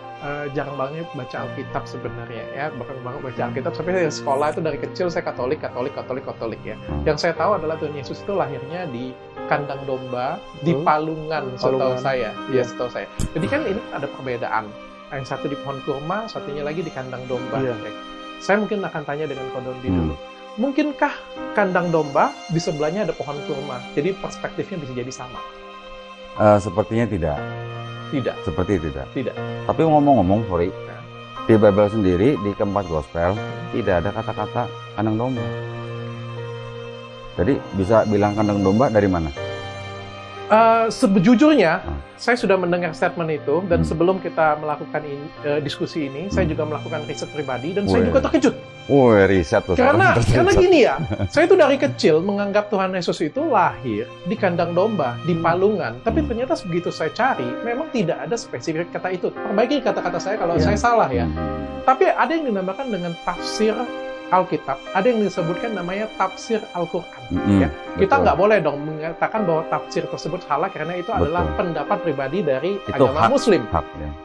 Speaker 1: jarang banget baca Alkitab sebenarnya ya, bahkan banget baca Alkitab sampai saya sekolah itu dari kecil saya Katolik ya. Yang saya tahu adalah Tuhan Yesus itu lahirnya di kandang domba di Palungan, setahu saya. Ya, setahu saya. Jadi kan ini ada perbedaan. Yang satu di pohon kurma, satunya lagi di kandang domba.
Speaker 3: Iya.
Speaker 1: Saya mungkin akan tanya dengan Ko Dondi dulu. Mungkinkah kandang domba di sebelahnya ada pohon kurma? Jadi perspektifnya bisa jadi sama.
Speaker 2: Sepertinya tidak.
Speaker 1: Tidak.
Speaker 2: Seperti tidak.
Speaker 1: Tidak.
Speaker 2: Tapi ngomong-ngomong, sorry, di Bible sendiri di keempat gospel tidak ada kata-kata kandang domba. Jadi bisa bilang kandang domba dari mana?
Speaker 1: Sebejujurnya, saya sudah mendengar statement itu dan sebelum kita melakukan diskusi ini, saya juga melakukan riset pribadi dan saya juga terkejut.
Speaker 2: Riset tuh.
Speaker 1: Karena gini ya, saya itu dari kecil menganggap Tuhan Yesus itu lahir di kandang domba, di Palungan. Tapi ternyata begitu saya cari, memang tidak ada spesifik kata itu. Perbaiki kata-kata saya kalau saya salah ya. Tapi ada yang dinamakan dengan tafsir Alkitab, ada yang disebutkan namanya tafsir Al-Quran. Ya. Kita nggak boleh dong mengatakan bahwa tafsir tersebut salah karena itu adalah pendapat pribadi dari agama Muslim.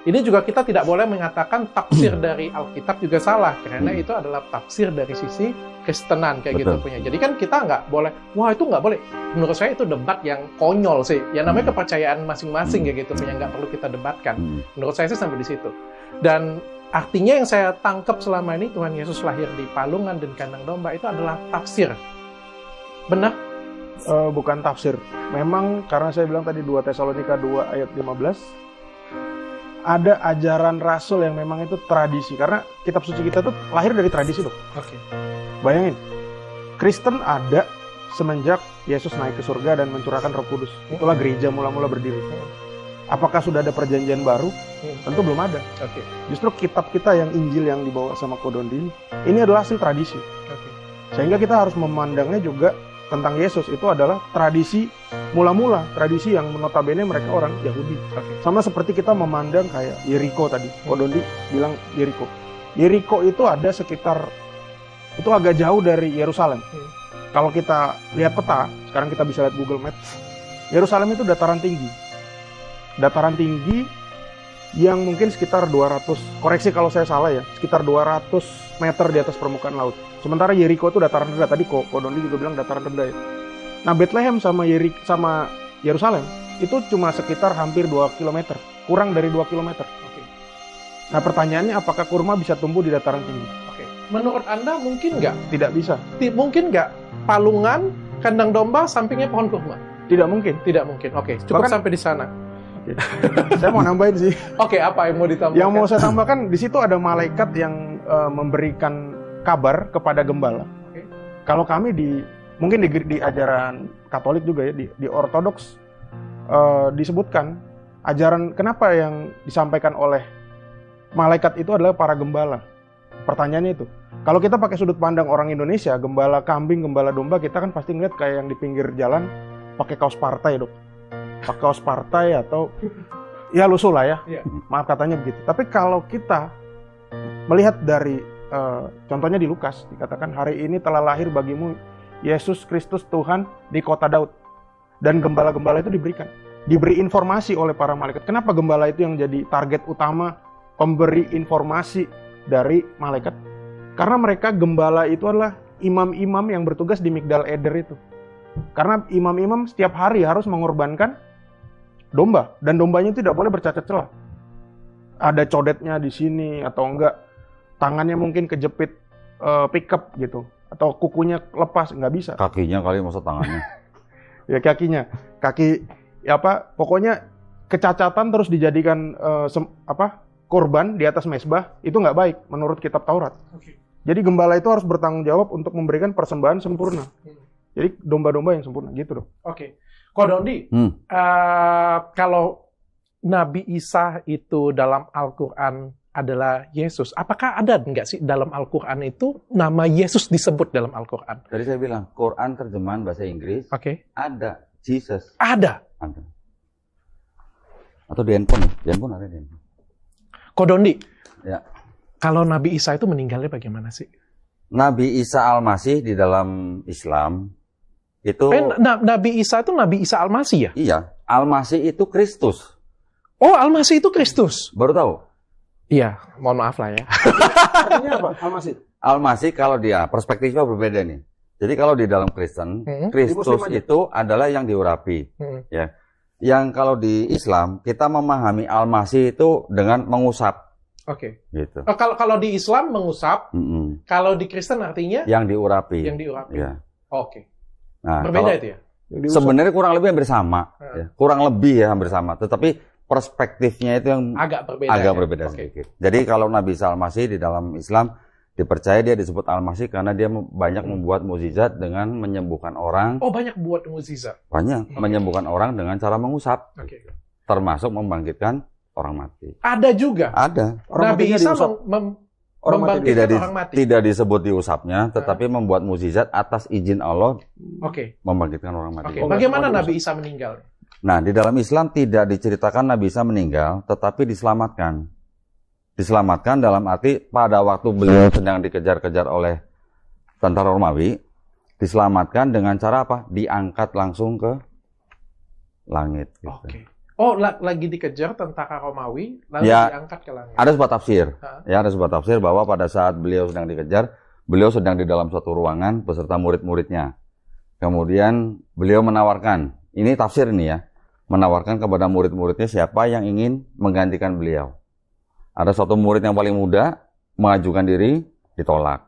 Speaker 1: Ini juga kita tidak boleh mengatakan tafsir dari Alkitab juga salah karena itu adalah tafsir dari sisi Kristenan kayak gitu punya. Jadi kan kita nggak boleh, wah itu nggak boleh. Menurut saya itu debat yang konyol sih. Ya namanya kepercayaan masing-masing kayak gitu punya, nggak perlu kita debatkan. Menurut saya sih sampai di situ. Dan artinya yang saya tangkap selama ini Tuhan Yesus lahir di Palungan dan kandang domba itu adalah tafsir. Benar?
Speaker 3: Bukan tafsir. Memang karena saya bilang tadi 2 Tesalonika 2 ayat 15 ada ajaran rasul yang memang itu tradisi. Karena kitab suci kita tuh lahir dari tradisi loh.
Speaker 1: Oke.
Speaker 3: Bayangin, Kristen ada semenjak Yesus naik ke surga dan mencurahkan Roh Kudus. Itulah gereja mula-mula berdiri. Apakah sudah ada perjanjian baru? Tentu belum ada. Justru kitab kita yang Injil yang dibawa sama Ko Dondi ini adalah hasil tradisi. Sehingga kita harus memandangnya juga tentang Yesus itu adalah tradisi mula-mula, tradisi yang notabene mereka orang Yahudi. Sama seperti kita memandang kayak Yeriko tadi. Ko Dondi bilang Yeriko. Yeriko itu ada sekitar, itu agak jauh dari Yerusalem. Kalau kita lihat peta, sekarang kita bisa lihat Google Maps, Yerusalem itu dataran tinggi. Dataran tinggi yang mungkin sekitar 200, koreksi kalau saya salah ya, sekitar 200 meter di atas permukaan laut. Sementara Yeriko itu dataran rendah, tadi Ko Dondi juga bilang dataran rendah ya. Nah, Bethlehem sama Yerusalem itu cuma sekitar hampir 2 km, kurang dari 2 km.
Speaker 1: Oke.
Speaker 3: Nah, pertanyaannya apakah kurma bisa tumbuh di dataran tinggi?
Speaker 1: Oke. Menurut Anda mungkin nggak?
Speaker 3: Tidak bisa.
Speaker 1: Mungkin nggak palungan, kandang domba, sampingnya pohon kurma?
Speaker 3: Tidak mungkin.
Speaker 1: Tidak mungkin. Oke, cukup
Speaker 3: Bahkan-
Speaker 1: sampai di sana.
Speaker 3: Saya mau nambahin sih.
Speaker 1: Oke, apa yang mau ditambahkan?
Speaker 3: Yang mau saya tambahkan, di situ ada malaikat yang memberikan kabar kepada gembala.
Speaker 1: Oke.
Speaker 3: Kalau kami mungkin di ajaran Katolik juga ya, di Ortodoks disebutkan ajaran kenapa yang disampaikan oleh malaikat itu adalah para gembala. Pertanyaannya itu, kalau kita pakai sudut pandang orang Indonesia, gembala kambing, gembala domba, kita kan pasti ngeliat kayak yang di pinggir jalan pakai kaos partai, Dok. Pakai kaos partai atau ya lusuh lah ya.
Speaker 1: Iya.
Speaker 3: Maaf katanya begitu. Tapi kalau kita melihat dari contohnya di Lukas, dikatakan hari ini telah lahir bagimu Yesus Kristus Tuhan di kota Daud. Dan gembala-gembala itu diberi informasi oleh para malaikat. Kenapa gembala itu yang jadi target utama pemberi informasi dari malaikat? Karena mereka gembala itu adalah imam-imam yang bertugas di Migdal Eder itu. Karena imam-imam setiap hari harus mengorbankan domba, dan dombanya tidak boleh bercacat celah. Ada codetnya di sini atau enggak, tangannya mungkin kejepit pickup gitu, atau kukunya lepas, nggak bisa.
Speaker 2: Kakinya kali, masa tangannya.
Speaker 3: Ya kakinya, pokoknya kecacatan terus dijadikan korban di atas mezbah, itu nggak baik menurut kitab Taurat.
Speaker 1: Oke.
Speaker 3: Jadi gembala itu harus bertanggung jawab untuk memberikan persembahan sempurna. Jadi domba-domba yang sempurna gitu dong.
Speaker 1: Oke. Ko Dondi, kalau Nabi Isa itu dalam Al-Quran adalah Yesus, apakah ada nggak sih dalam Al-Quran itu nama Yesus disebut dalam Al-Quran?
Speaker 2: Tadi saya bilang, Quran terjemahan bahasa Inggris,
Speaker 1: Oke.
Speaker 2: ada Jesus.
Speaker 1: Ada.
Speaker 2: Ada. Atau di handphone, di handphone ada di handphone.
Speaker 1: Ko Dondi,
Speaker 2: Ya.
Speaker 1: kalau Nabi Isa itu meninggalnya bagaimana sih?
Speaker 2: Nabi Isa Al-Masih di dalam Islam, itu...
Speaker 1: Nabi Isa itu Nabi Isa Al-Masih ya?
Speaker 2: Iya, Al-Masih itu Kristus.
Speaker 1: Oh, Al-Masih itu Kristus?
Speaker 2: Baru tahu?
Speaker 1: Iya, mohon maaf lah ya.
Speaker 3: Artinya apa? Al-Masih.
Speaker 2: Al-Masih kalau dia, perspektifnya berbeda nih. Jadi kalau di dalam Kristen, Kristus
Speaker 3: Di Muslim aja.
Speaker 2: itu adalah yang diurapi. Ya. Yang kalau di Islam, kita memahami Al-Masih itu dengan mengusap.
Speaker 1: Oke.
Speaker 2: Gitu.
Speaker 1: Kalau di Islam mengusap, kalau di Kristen artinya
Speaker 2: Yang diurapi.
Speaker 1: yang diurapi.
Speaker 2: Ya.
Speaker 1: Oke.
Speaker 2: Nah,
Speaker 1: Berbeda
Speaker 2: kalau-
Speaker 1: itu ya?
Speaker 2: sebenarnya kurang lebih hampir sama. Ya. Kurang lebih ya hampir sama. Tetapi perspektifnya itu yang
Speaker 1: Agak berbeda.
Speaker 2: agak
Speaker 1: ya?
Speaker 2: berbeda
Speaker 1: Oke.
Speaker 2: sedikit. Jadi kalau Nabi Isa Al-Masih di dalam Islam dipercaya dia disebut Al-Masih karena dia banyak membuat mukjizat dengan menyembuhkan orang,
Speaker 1: Oh, banyak buat mukjizat.
Speaker 2: banyak menyembuhkan orang dengan cara mengusap,
Speaker 1: Oke.
Speaker 2: termasuk membangkitkan orang mati.
Speaker 1: Ada juga.
Speaker 2: Ada.
Speaker 3: Orang
Speaker 1: Nabi
Speaker 3: matinya
Speaker 1: Isa
Speaker 3: diusap. Orang mati
Speaker 1: membangkitkan
Speaker 2: Tidak,
Speaker 1: orang mati.
Speaker 2: tidak disebut diusapnya, tetapi membuat mukjizat atas izin Allah
Speaker 1: Oke.
Speaker 2: membangkitkan orang mati.
Speaker 1: Oke. Bagaimana Nabi Isa meninggal?
Speaker 2: Nah, di dalam Islam tidak diceritakan Nabi Isa meninggal, tetapi diselamatkan. Diselamatkan dalam arti pada waktu beliau sedang dikejar-kejar oleh tentara Romawi, diselamatkan dengan cara apa? Diangkat langsung ke langit. Gitu.
Speaker 1: Oke. Oh, lagi dikejar tentara Romawi, lalu
Speaker 2: Ya.
Speaker 1: diangkat ke langit.
Speaker 2: Ada sebuah tafsir,
Speaker 1: Hah?
Speaker 2: ya ada sebuah tafsir bahwa pada saat beliau sedang dikejar, beliau sedang di dalam suatu ruangan beserta murid-muridnya. Kemudian beliau menawarkan, ini tafsir ini ya, menawarkan kepada murid-muridnya siapa yang ingin menggantikan beliau. Ada suatu murid yang paling muda, mengajukan diri, ditolak.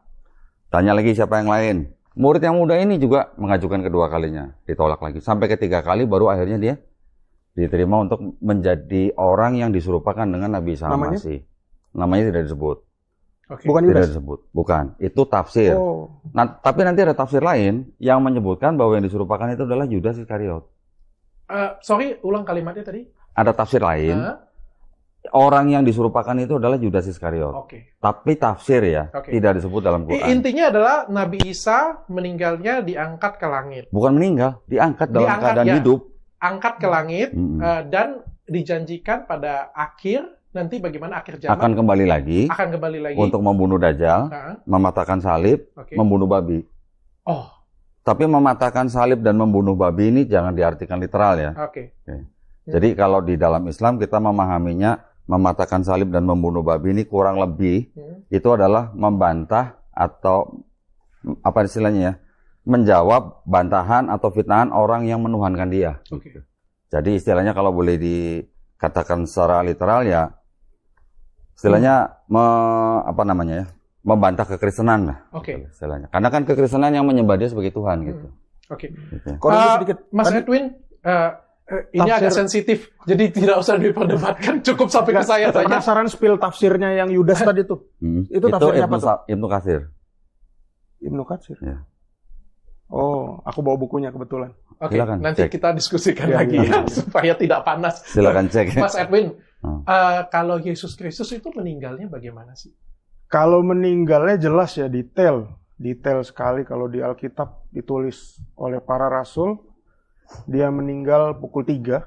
Speaker 2: Tanya lagi siapa yang lain. Murid yang muda ini juga mengajukan kedua kalinya, ditolak lagi. Sampai ketiga kali baru akhirnya dia diterima untuk menjadi orang yang diserupakan dengan Nabi Isa
Speaker 3: Namanya?
Speaker 2: Al-Masih. Namanya tidak disebut.
Speaker 1: Oke.
Speaker 3: Bukan
Speaker 2: Tidak
Speaker 3: Yudas.
Speaker 2: disebut. Bukan. Itu tafsir.
Speaker 3: Oh.
Speaker 2: Nah, tapi nanti ada tafsir lain yang menyebutkan bahwa yang diserupakan itu adalah Yudas Iskariot.
Speaker 1: Sorry, ulang kalimatnya tadi.
Speaker 2: Ada tafsir lain.
Speaker 1: Hah?
Speaker 2: Orang yang diserupakan itu adalah Yudas Iskariot.
Speaker 1: Oke.
Speaker 2: Tapi tafsir ya,
Speaker 1: Oke.
Speaker 2: tidak disebut dalam Quran.
Speaker 1: Intinya adalah Nabi Isa meninggalnya diangkat ke langit.
Speaker 2: Bukan meninggal, diangkat dalam
Speaker 1: Diangkat,
Speaker 2: keadaan
Speaker 1: ya.
Speaker 2: hidup.
Speaker 1: Angkat ke langit
Speaker 2: Mm-mm.
Speaker 1: dan dijanjikan pada akhir nanti bagaimana akhir zaman
Speaker 2: Akan kembali lagi
Speaker 1: akan kembali lagi.
Speaker 2: untuk membunuh Dajjal,
Speaker 1: Hah?
Speaker 2: mematahkan salib,
Speaker 1: Oke.
Speaker 2: membunuh babi.
Speaker 1: Oh,
Speaker 2: Tapi mematahkan salib dan membunuh babi ini jangan diartikan literal ya.
Speaker 1: oke.
Speaker 2: Jadi kalau di dalam Islam kita memahaminya mematahkan salib dan membunuh babi ini kurang lebih itu adalah membantah atau apa istilahnya ya, menjawab bantahan atau fitnahan orang yang menuhankan dia.
Speaker 1: Oke.
Speaker 2: Jadi istilahnya kalau boleh dikatakan secara literal ya, istilahnya membantah kekristenan lah.
Speaker 1: Oke.
Speaker 2: Istilahnya. Karena kan kekristenan yang menyembah dia sebagai Tuhan gitu.
Speaker 1: Oke.
Speaker 2: Gitu.
Speaker 3: sedikit.
Speaker 1: Mas Edwin, ini agak sensitif, jadi tidak usah diperdebatkan, cukup sampai ke saya saja.
Speaker 3: Penasaran spill tafsirnya yang Yudas tadi tuh. Itu tafsirnya apa tuh?
Speaker 2: Ibnu Katsir.
Speaker 3: Ibnu Katsir.
Speaker 2: Ya.
Speaker 3: Oh, aku bawa bukunya kebetulan.
Speaker 1: Oke,
Speaker 2: Silakan,
Speaker 1: nanti
Speaker 2: cek.
Speaker 1: kita diskusikan lagi ya, supaya tidak panas.
Speaker 2: Silakan cek.
Speaker 1: Mas Edwin, kalau Yesus Kristus itu meninggalnya bagaimana sih?
Speaker 3: Kalau meninggalnya jelas ya, detail sekali kalau di Alkitab ditulis oleh para rasul. Dia meninggal pukul 3.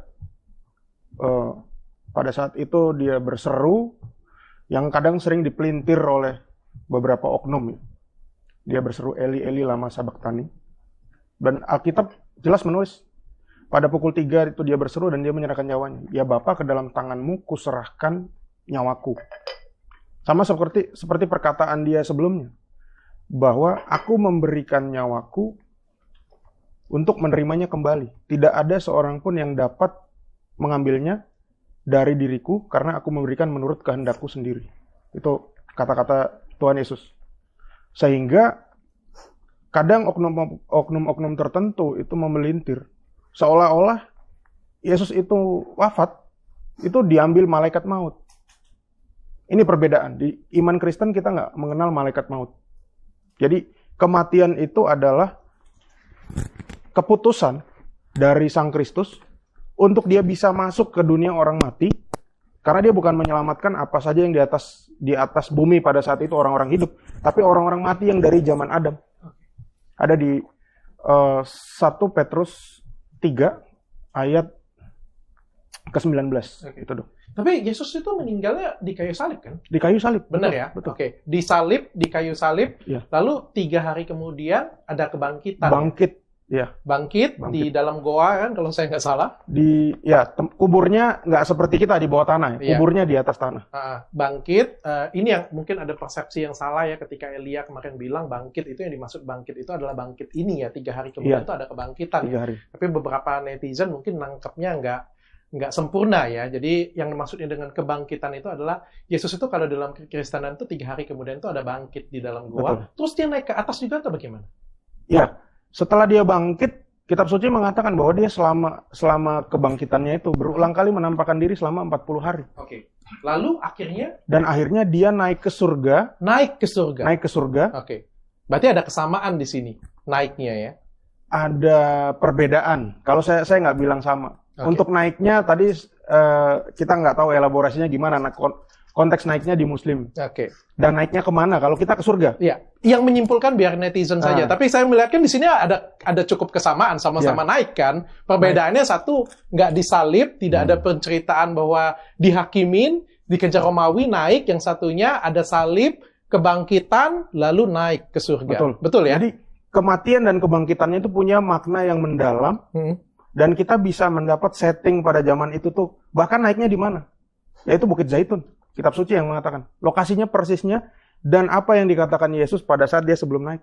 Speaker 3: Pada saat itu dia berseru, yang kadang sering dipelintir oleh beberapa oknum. Dia berseru, Eli, Eli, lama sabachthani. Dan Alkitab jelas menulis, pada pukul 3 itu dia berseru dan dia menyerahkan nyawanya. Ya Bapa, ke dalam tanganmu kuserahkan nyawaku. Sama seperti perkataan dia sebelumnya, bahwa aku memberikan nyawaku untuk menerimanya kembali. Tidak ada seorang pun yang dapat mengambilnya dari diriku, karena aku memberikan menurut kehendakku sendiri. Itu kata-kata Tuhan Yesus. Sehingga kadang oknum-oknum tertentu itu memelintir. Seolah-olah Yesus itu wafat, itu diambil malaikat maut. Ini perbedaan. Di iman Kristen kita nggak mengenal malaikat maut. Jadi kematian itu adalah keputusan dari Sang Kristus untuk dia bisa masuk ke dunia orang mati, karena dia bukan menyelamatkan apa saja yang di atas bumi pada saat itu orang-orang hidup, tapi orang-orang mati yang dari zaman Adam. Ada di 1 Petrus 3 ayat ke-19.
Speaker 1: Oke.
Speaker 3: Itu dong.
Speaker 1: Tapi Yesus itu meninggalnya di kayu salib kan?
Speaker 3: Di kayu salib.
Speaker 1: Benar
Speaker 3: betul,
Speaker 1: ya?
Speaker 3: Betul.
Speaker 1: Oke. Disalib, di kayu salib,
Speaker 3: Ya.
Speaker 1: lalu 3 hari kemudian ada kebangkitan.
Speaker 3: Bangkit. Ya.
Speaker 1: Bangkit di dalam goa kan, kalau saya nggak salah.
Speaker 3: Kuburnya nggak seperti kita di bawah tanah.
Speaker 1: Iya.
Speaker 3: Kuburnya di atas tanah.
Speaker 1: Bangkit, ini yang mungkin ada persepsi yang salah ya ketika Elia kemarin bilang bangkit, itu yang dimaksud bangkit itu adalah bangkit ini ya, 3 hari kemudian itu ada kebangkitan.
Speaker 3: 3 hari.
Speaker 1: Tapi beberapa netizen mungkin nangkepnya nggak sempurna ya. Jadi yang maksudnya dengan kebangkitan itu adalah Yesus itu kalau dalam kekristenan itu 3 hari kemudian itu ada bangkit di dalam goa.
Speaker 3: Betul.
Speaker 1: Terus dia naik ke atas juga atau bagaimana?
Speaker 3: Ya. Setelah dia bangkit, Kitab Suci mengatakan bahwa dia selama kebangkitannya itu berulang kali menampakkan diri selama 40 hari.
Speaker 1: Oke. Lalu akhirnya?
Speaker 3: Dan akhirnya dia naik ke surga.
Speaker 1: Naik ke surga.
Speaker 3: Oke.
Speaker 1: Berarti ada kesamaan di sini naiknya ya?
Speaker 3: Ada perbedaan. Kalau saya nggak bilang sama.
Speaker 1: Oke.
Speaker 3: Untuk naiknya tadi kita nggak tahu elaborasinya gimana. Konteks naiknya di Muslim.
Speaker 1: Oke.
Speaker 3: Dan naiknya kemana? Kalau kita ke surga.
Speaker 1: Iya. Yang menyimpulkan biar netizen saja. Tapi saya melihatkan di sini ada cukup kesamaan, sama-sama naik kan. Perbedaannya satu nggak disalib, tidak ada penceritaan bahwa dihakimin, dikejar Romawi naik. Yang satunya ada salib, kebangkitan, lalu naik ke surga. Betul ya?
Speaker 3: Jadi kematian dan kebangkitannya itu punya makna yang mendalam. Dan kita bisa mendapat setting pada zaman itu tuh. Bahkan naiknya di mana? Yaitu Bukit Zaitun. Kitab Suci yang mengatakan. Lokasinya persisnya. Dan apa yang dikatakan Yesus pada saat dia sebelum naik.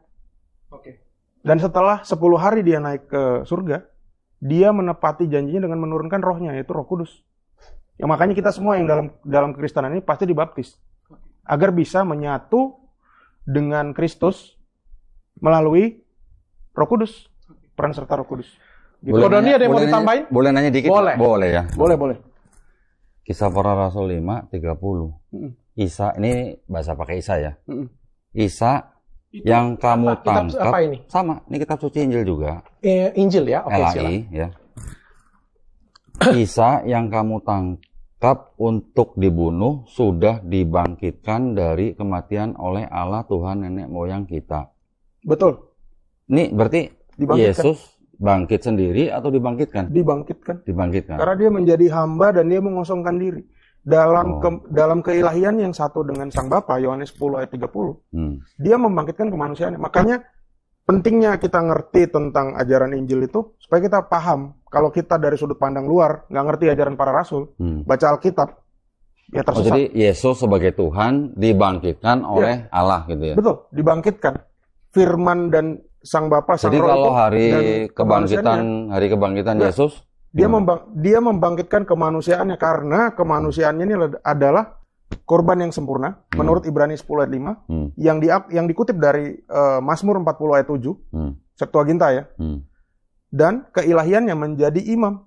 Speaker 1: Oke.
Speaker 3: Dan setelah 10 hari dia naik ke surga, dia menepati janjinya dengan menurunkan rohnya, yaitu Roh Kudus. Ya, makanya kita semua yang dalam kekristenan ini pasti dibaptis. Agar bisa menyatu dengan Kristus melalui Roh Kudus. Peran serta Roh Kudus. Gitu.
Speaker 1: Doni ada yang mau ditambahin?
Speaker 2: Boleh nanya dikit? Boleh ya.
Speaker 3: Boleh.
Speaker 2: Kisah Para Rasul 5:30. Isa, ini bahasa pakai Isa ya. Isa itu yang kamu tangkap.
Speaker 1: Apa ini?
Speaker 2: Sama, ini kitab suci Injil juga.
Speaker 1: Injil ya? Oke,
Speaker 2: LAI ya. Isa yang kamu tangkap untuk dibunuh sudah dibangkitkan dari kematian oleh Allah Tuhan nenek moyang kita.
Speaker 3: Betul.
Speaker 2: Ini berarti Yesus bangkit sendiri atau dibangkitkan? Dibangkitkan. Karena
Speaker 3: dia menjadi hamba dan dia mengosongkan diri. Dalam keilahian yang satu dengan Sang Bapa, Yohanes 10 ayat 30, dia membangkitkan kemanusiaan. Makanya pentingnya kita ngerti tentang ajaran Injil itu, supaya kita paham. Kalau kita dari sudut pandang luar, nggak ngerti ajaran para rasul, baca Alkitab, ya
Speaker 2: Oh,
Speaker 3: tersesat.
Speaker 2: jadi Yesus sebagai Tuhan dibangkitkan oleh Allah gitu ya.
Speaker 3: Betul, dibangkitkan. Firman dan Sang Bapa, Sang
Speaker 2: Jadi
Speaker 3: Roh
Speaker 2: kalau
Speaker 3: itu
Speaker 2: hari
Speaker 3: dan
Speaker 2: kebangkitan
Speaker 3: Nah,
Speaker 2: Yesus
Speaker 3: dia
Speaker 2: gimana?
Speaker 3: dia membangkitkan kemanusiaannya karena kemanusiaannya ini adalah korban yang sempurna menurut Ibrani 10 ayat 5 yang dikutip dari Mazmur 40 ayat 7 Septuaginta ya. Dan keilahiannya menjadi imam.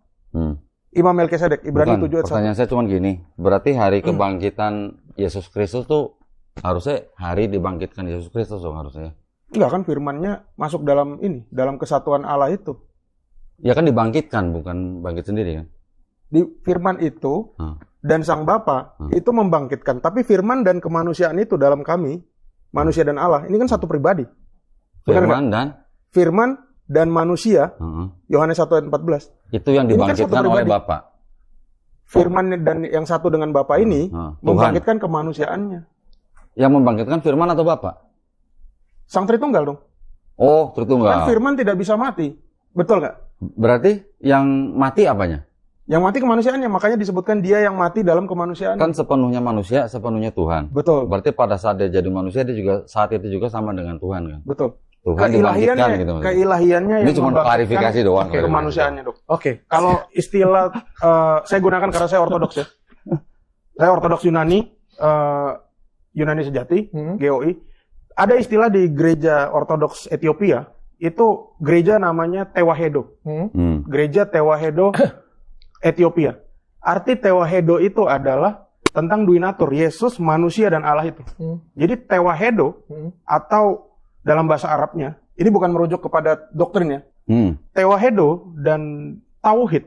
Speaker 3: Imam Melkisedek, Ibrani
Speaker 2: Bukan,
Speaker 3: 7 ayat 1.
Speaker 2: pertanyaan saya cuma gini, berarti hari kebangkitan Yesus Kristus tuh harusnya hari dibangkitkan Yesus Kristus dong harusnya.
Speaker 3: Enggak kan firman-nya masuk dalam dalam kesatuan Allah itu.
Speaker 2: Ya kan dibangkitkan, bukan bangkit sendiri kan?
Speaker 3: Di firman itu dan Sang Bapa itu membangkitkan, tapi firman dan kemanusiaan itu dalam kami, manusia dan Allah, ini kan satu pribadi. Firman dan manusia, Yohanes 1 ayat 14.
Speaker 2: Itu yang dibangkitkan oleh Bapa.
Speaker 3: Firman dan yang satu dengan Bapa ini membangkitkan kemanusiaannya.
Speaker 2: Yang membangkitkan firman atau Bapa?
Speaker 3: Sang Tritunggal dong.
Speaker 2: Oh, Tritunggal.
Speaker 3: Kan firman tidak bisa mati. Betul nggak?
Speaker 2: Berarti yang mati apanya?
Speaker 3: Yang mati kemanusiaannya, makanya disebutkan dia yang mati dalam kemanusiaan.
Speaker 2: Kan sepenuhnya manusia, sepenuhnya Tuhan.
Speaker 3: Betul.
Speaker 2: Berarti pada saat dia jadi manusia, dia juga saat itu juga sama dengan Tuhan kan?
Speaker 3: Betul.
Speaker 2: Tuhan dibangkitkan gitu.
Speaker 3: Keilahiannya
Speaker 2: ini cuma klarifikasi doang.
Speaker 3: Kemanusiaannya, Dok.
Speaker 1: Oke.
Speaker 3: Kalau istilah saya gunakan karena saya ortodoks ya. Saya ortodoks Yunani, Yunani sejati, GOI. Ada istilah di gereja ortodoks Ethiopia, itu gereja namanya Tewahedo. Gereja Tewahedo Ethiopia. Arti Tewahedo itu adalah tentang duinatur, Yesus, manusia dan Allah itu. Jadi Tewahedo atau dalam bahasa Arabnya, ini bukan merujuk kepada doktrinnya. Tewahedo dan Tauhid.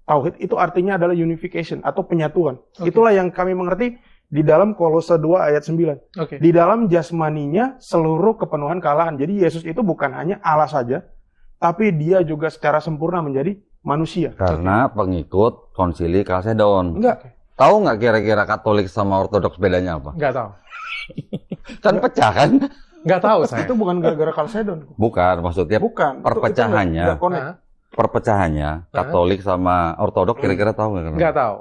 Speaker 3: Tauhid itu artinya adalah unification atau penyatuan. Itulah yang kami mengerti di dalam Kolose 2 ayat 9. Di dalam jasmaninya seluruh kepenuhan kealahan. Jadi Yesus itu bukan hanya Allah saja, tapi dia juga secara sempurna menjadi manusia.
Speaker 2: Karena pengikut konsili Kalsedon.
Speaker 3: Enggak.
Speaker 2: Tahu nggak kira-kira Katolik sama Ortodoks bedanya apa?
Speaker 1: Nggak tahu.
Speaker 2: Kan pecah kan?
Speaker 1: Nggak tahu saya.
Speaker 3: Itu bukan gara-gara Kalsedon.
Speaker 2: Bukan, maksudnya
Speaker 3: bukan.
Speaker 2: Perpecahannya.
Speaker 3: Itu connect.
Speaker 2: Perpecahannya Katolik sama Ortodoks kira-kira tahu nggak?
Speaker 1: Nggak tahu.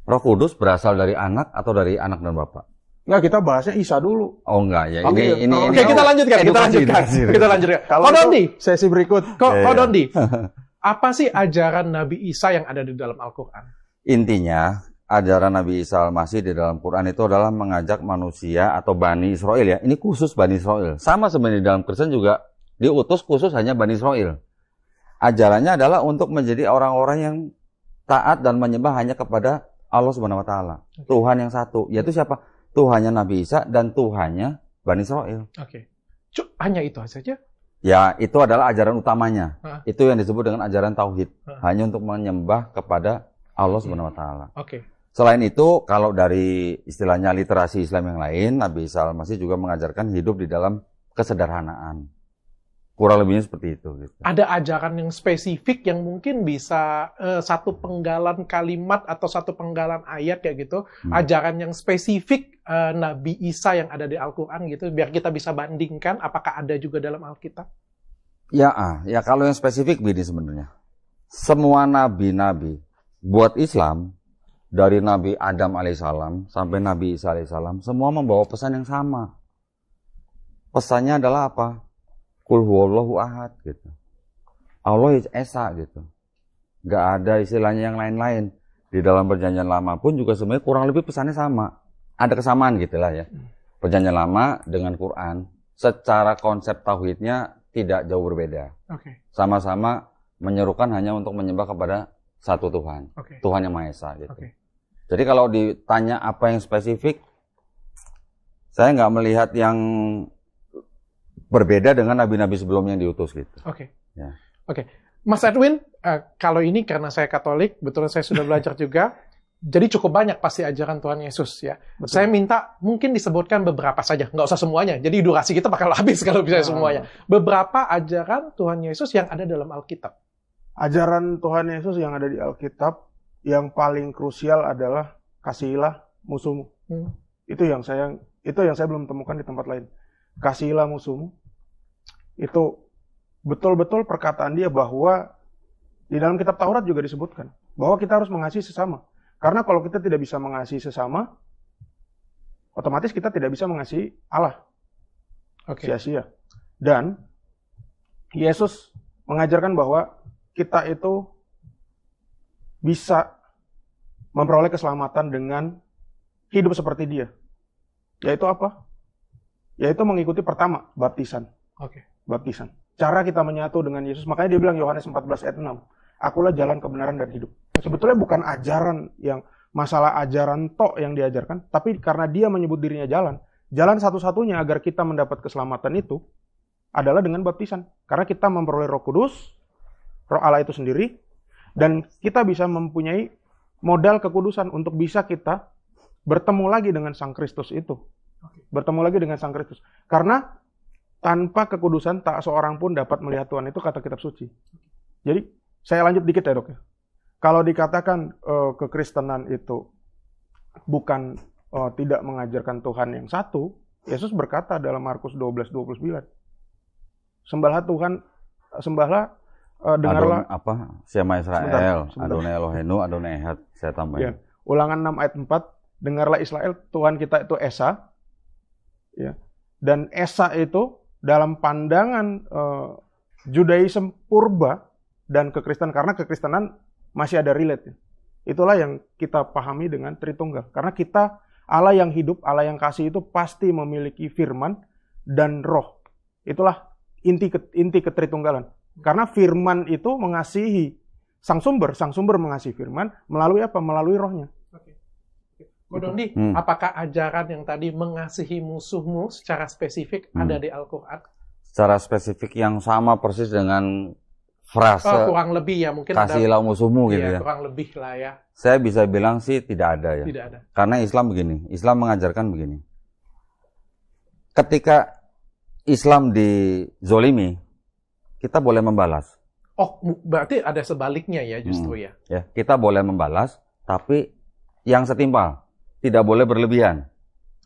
Speaker 2: Roh Kudus berasal dari anak atau dari anak dan bapak?
Speaker 3: Nggak, kita bahasnya Isa dulu.
Speaker 2: Oh enggak ya.
Speaker 3: Oke,
Speaker 1: Oke, kita lanjutkan. Kita lanjutkan.
Speaker 3: Kalau
Speaker 1: Dondi,
Speaker 3: sesi berikut.
Speaker 1: Dondi, apa sih ajaran Nabi Isa yang ada di dalam Al-Quran?
Speaker 2: Intinya, ajaran Nabi Isa Al-Masih di dalam Quran itu adalah mengajak manusia atau Bani Israel ya. Ini khusus Bani Israel. Sama sebenarnya di dalam Kristen juga diutus khusus hanya Bani Israel. Ajarannya adalah untuk menjadi orang-orang yang taat dan menyembah hanya kepada Allah Subhanahu wa taala. Tuhan yang satu, yaitu siapa? Tuhannya Nabi Isa dan Tuhannya Bani Israel.
Speaker 1: Oke. Hanya itu saja?
Speaker 2: Ya, itu adalah ajaran utamanya. Itu yang disebut dengan ajaran tauhid. Hanya untuk menyembah kepada Allah Subhanahu wa taala.
Speaker 1: Oke.
Speaker 2: Selain itu, kalau dari istilahnya literasi Islam yang lain, Nabi Isa Al-Masih juga mengajarkan hidup di dalam kesederhanaan. Kurang lebihnya seperti itu. Gitu.
Speaker 1: Ada ajaran yang spesifik yang mungkin bisa satu penggalan kalimat atau satu penggalan ayat kayak gitu. Ajaran yang spesifik Nabi Isa yang ada di Al-Quran gitu. Biar kita bisa bandingkan apakah ada juga dalam Alkitab.
Speaker 2: Ya kalau yang spesifik begini sebenarnya. Semua nabi-nabi buat Islam, dari Nabi Adam alaihissalam sampai Nabi Isa alaihissalam, semua membawa pesan yang sama. Pesannya adalah apa? Qul huwallahu ahad gitu. Allah Esa gitu. Nggak ada istilahnya yang lain-lain. Di dalam perjanjian lama pun juga sebenarnya kurang lebih pesannya sama. Ada kesamaan gitulah ya. Perjanjian lama dengan Quran secara konsep tauhidnya tidak jauh berbeda. Sama-sama menyerukan hanya untuk menyembah kepada satu Tuhan. Tuhan yang Maha Esa gitu. Jadi kalau ditanya apa yang spesifik, saya nggak melihat yang berbeda dengan nabi-nabi sebelumnya yang diutus gitu.
Speaker 1: Oke. Mas Edwin, kalau ini karena saya Katolik, betul saya sudah belajar juga. Jadi cukup banyak pasti ajaran Tuhan Yesus ya. Betul. Saya minta mungkin disebutkan beberapa saja, nggak usah semuanya. Jadi durasi kita bakal habis kalau bisa semuanya. Beberapa ajaran Tuhan Yesus yang ada dalam Alkitab.
Speaker 3: Ajaran Tuhan Yesus yang ada di Alkitab yang paling krusial adalah kasihilah musuhmu. Itu yang saya belum temukan di tempat lain. Kasihilah musuhmu. Itu betul-betul perkataan dia bahwa di dalam kitab Taurat juga disebutkan bahwa kita harus mengasihi sesama. Karena kalau kita tidak bisa mengasihi sesama, otomatis kita tidak bisa mengasihi Allah.
Speaker 1: Oke.
Speaker 3: Sia-sia. Dan Yesus mengajarkan bahwa kita itu bisa memperoleh keselamatan dengan hidup seperti Dia. Yaitu apa? Yaitu mengikuti pertama, baptisan.
Speaker 1: Oke.
Speaker 3: Baptisan. Cara kita menyatu dengan Yesus. Makanya dia bilang Yohanes 14 ayat 6. Akulah jalan kebenaran dan hidup. Sebetulnya bukan ajaran yang masalah ajaran tok yang diajarkan, tapi karena dia menyebut dirinya jalan. Jalan satu-satunya agar kita mendapat keselamatan itu adalah dengan baptisan. Karena kita memperoleh Roh Kudus, Roh Allah itu sendiri, dan kita bisa mempunyai modal kekudusan untuk bisa kita bertemu lagi dengan Sang Kristus itu. Bertemu lagi dengan Sang Kristus. Karena tanpa kekudusan tak seorang pun dapat melihat Tuhan, itu kata kitab suci. Jadi saya lanjut dikit ya dok ya. Kalau dikatakan kekristenan itu bukan tidak mengajarkan Tuhan yang satu, Yesus berkata dalam Markus 12:29, sembahlah Tuhan, sembahlah, dengarlah.
Speaker 2: Syama Israel,
Speaker 3: sebentar.
Speaker 2: Adonai Elohenu, Adonai Ehad, saya tambahin.
Speaker 3: Ya. Ulangan 6 ayat 4, dengarlah Israel, Tuhan kita itu Esa. Ya. Dan Esa itu dalam pandangan Judaism purba dan kekristenan, karena kekristenan masih ada relate. Ya. Itulah yang kita pahami dengan Tritunggal. Karena kita, Allah yang hidup, Allah yang kasih itu pasti memiliki firman dan roh. Itulah inti ketritunggalan. Karena firman itu mengasihi Sang Sumber mengasihi firman melalui apa? Melalui rohnya.
Speaker 1: Ko Dondi, apakah ajaran yang tadi mengasihi musuhmu secara spesifik ada di Al-Quran?
Speaker 2: Secara spesifik yang sama persis dengan frase
Speaker 1: kurang lebih ya, mungkin
Speaker 2: kasihilah musuhmu gitu ya.
Speaker 1: Kurang lebih lah ya.
Speaker 2: Saya bisa bilang sih tidak ada ya.
Speaker 1: Tidak ada.
Speaker 2: Karena Islam begini, Islam mengajarkan begini. Ketika Islam dizolimi, kita boleh membalas.
Speaker 1: Oh, berarti ada sebaliknya ya justru ya.
Speaker 2: Ya, kita boleh membalas, tapi yang setimpal. Tidak boleh berlebihan.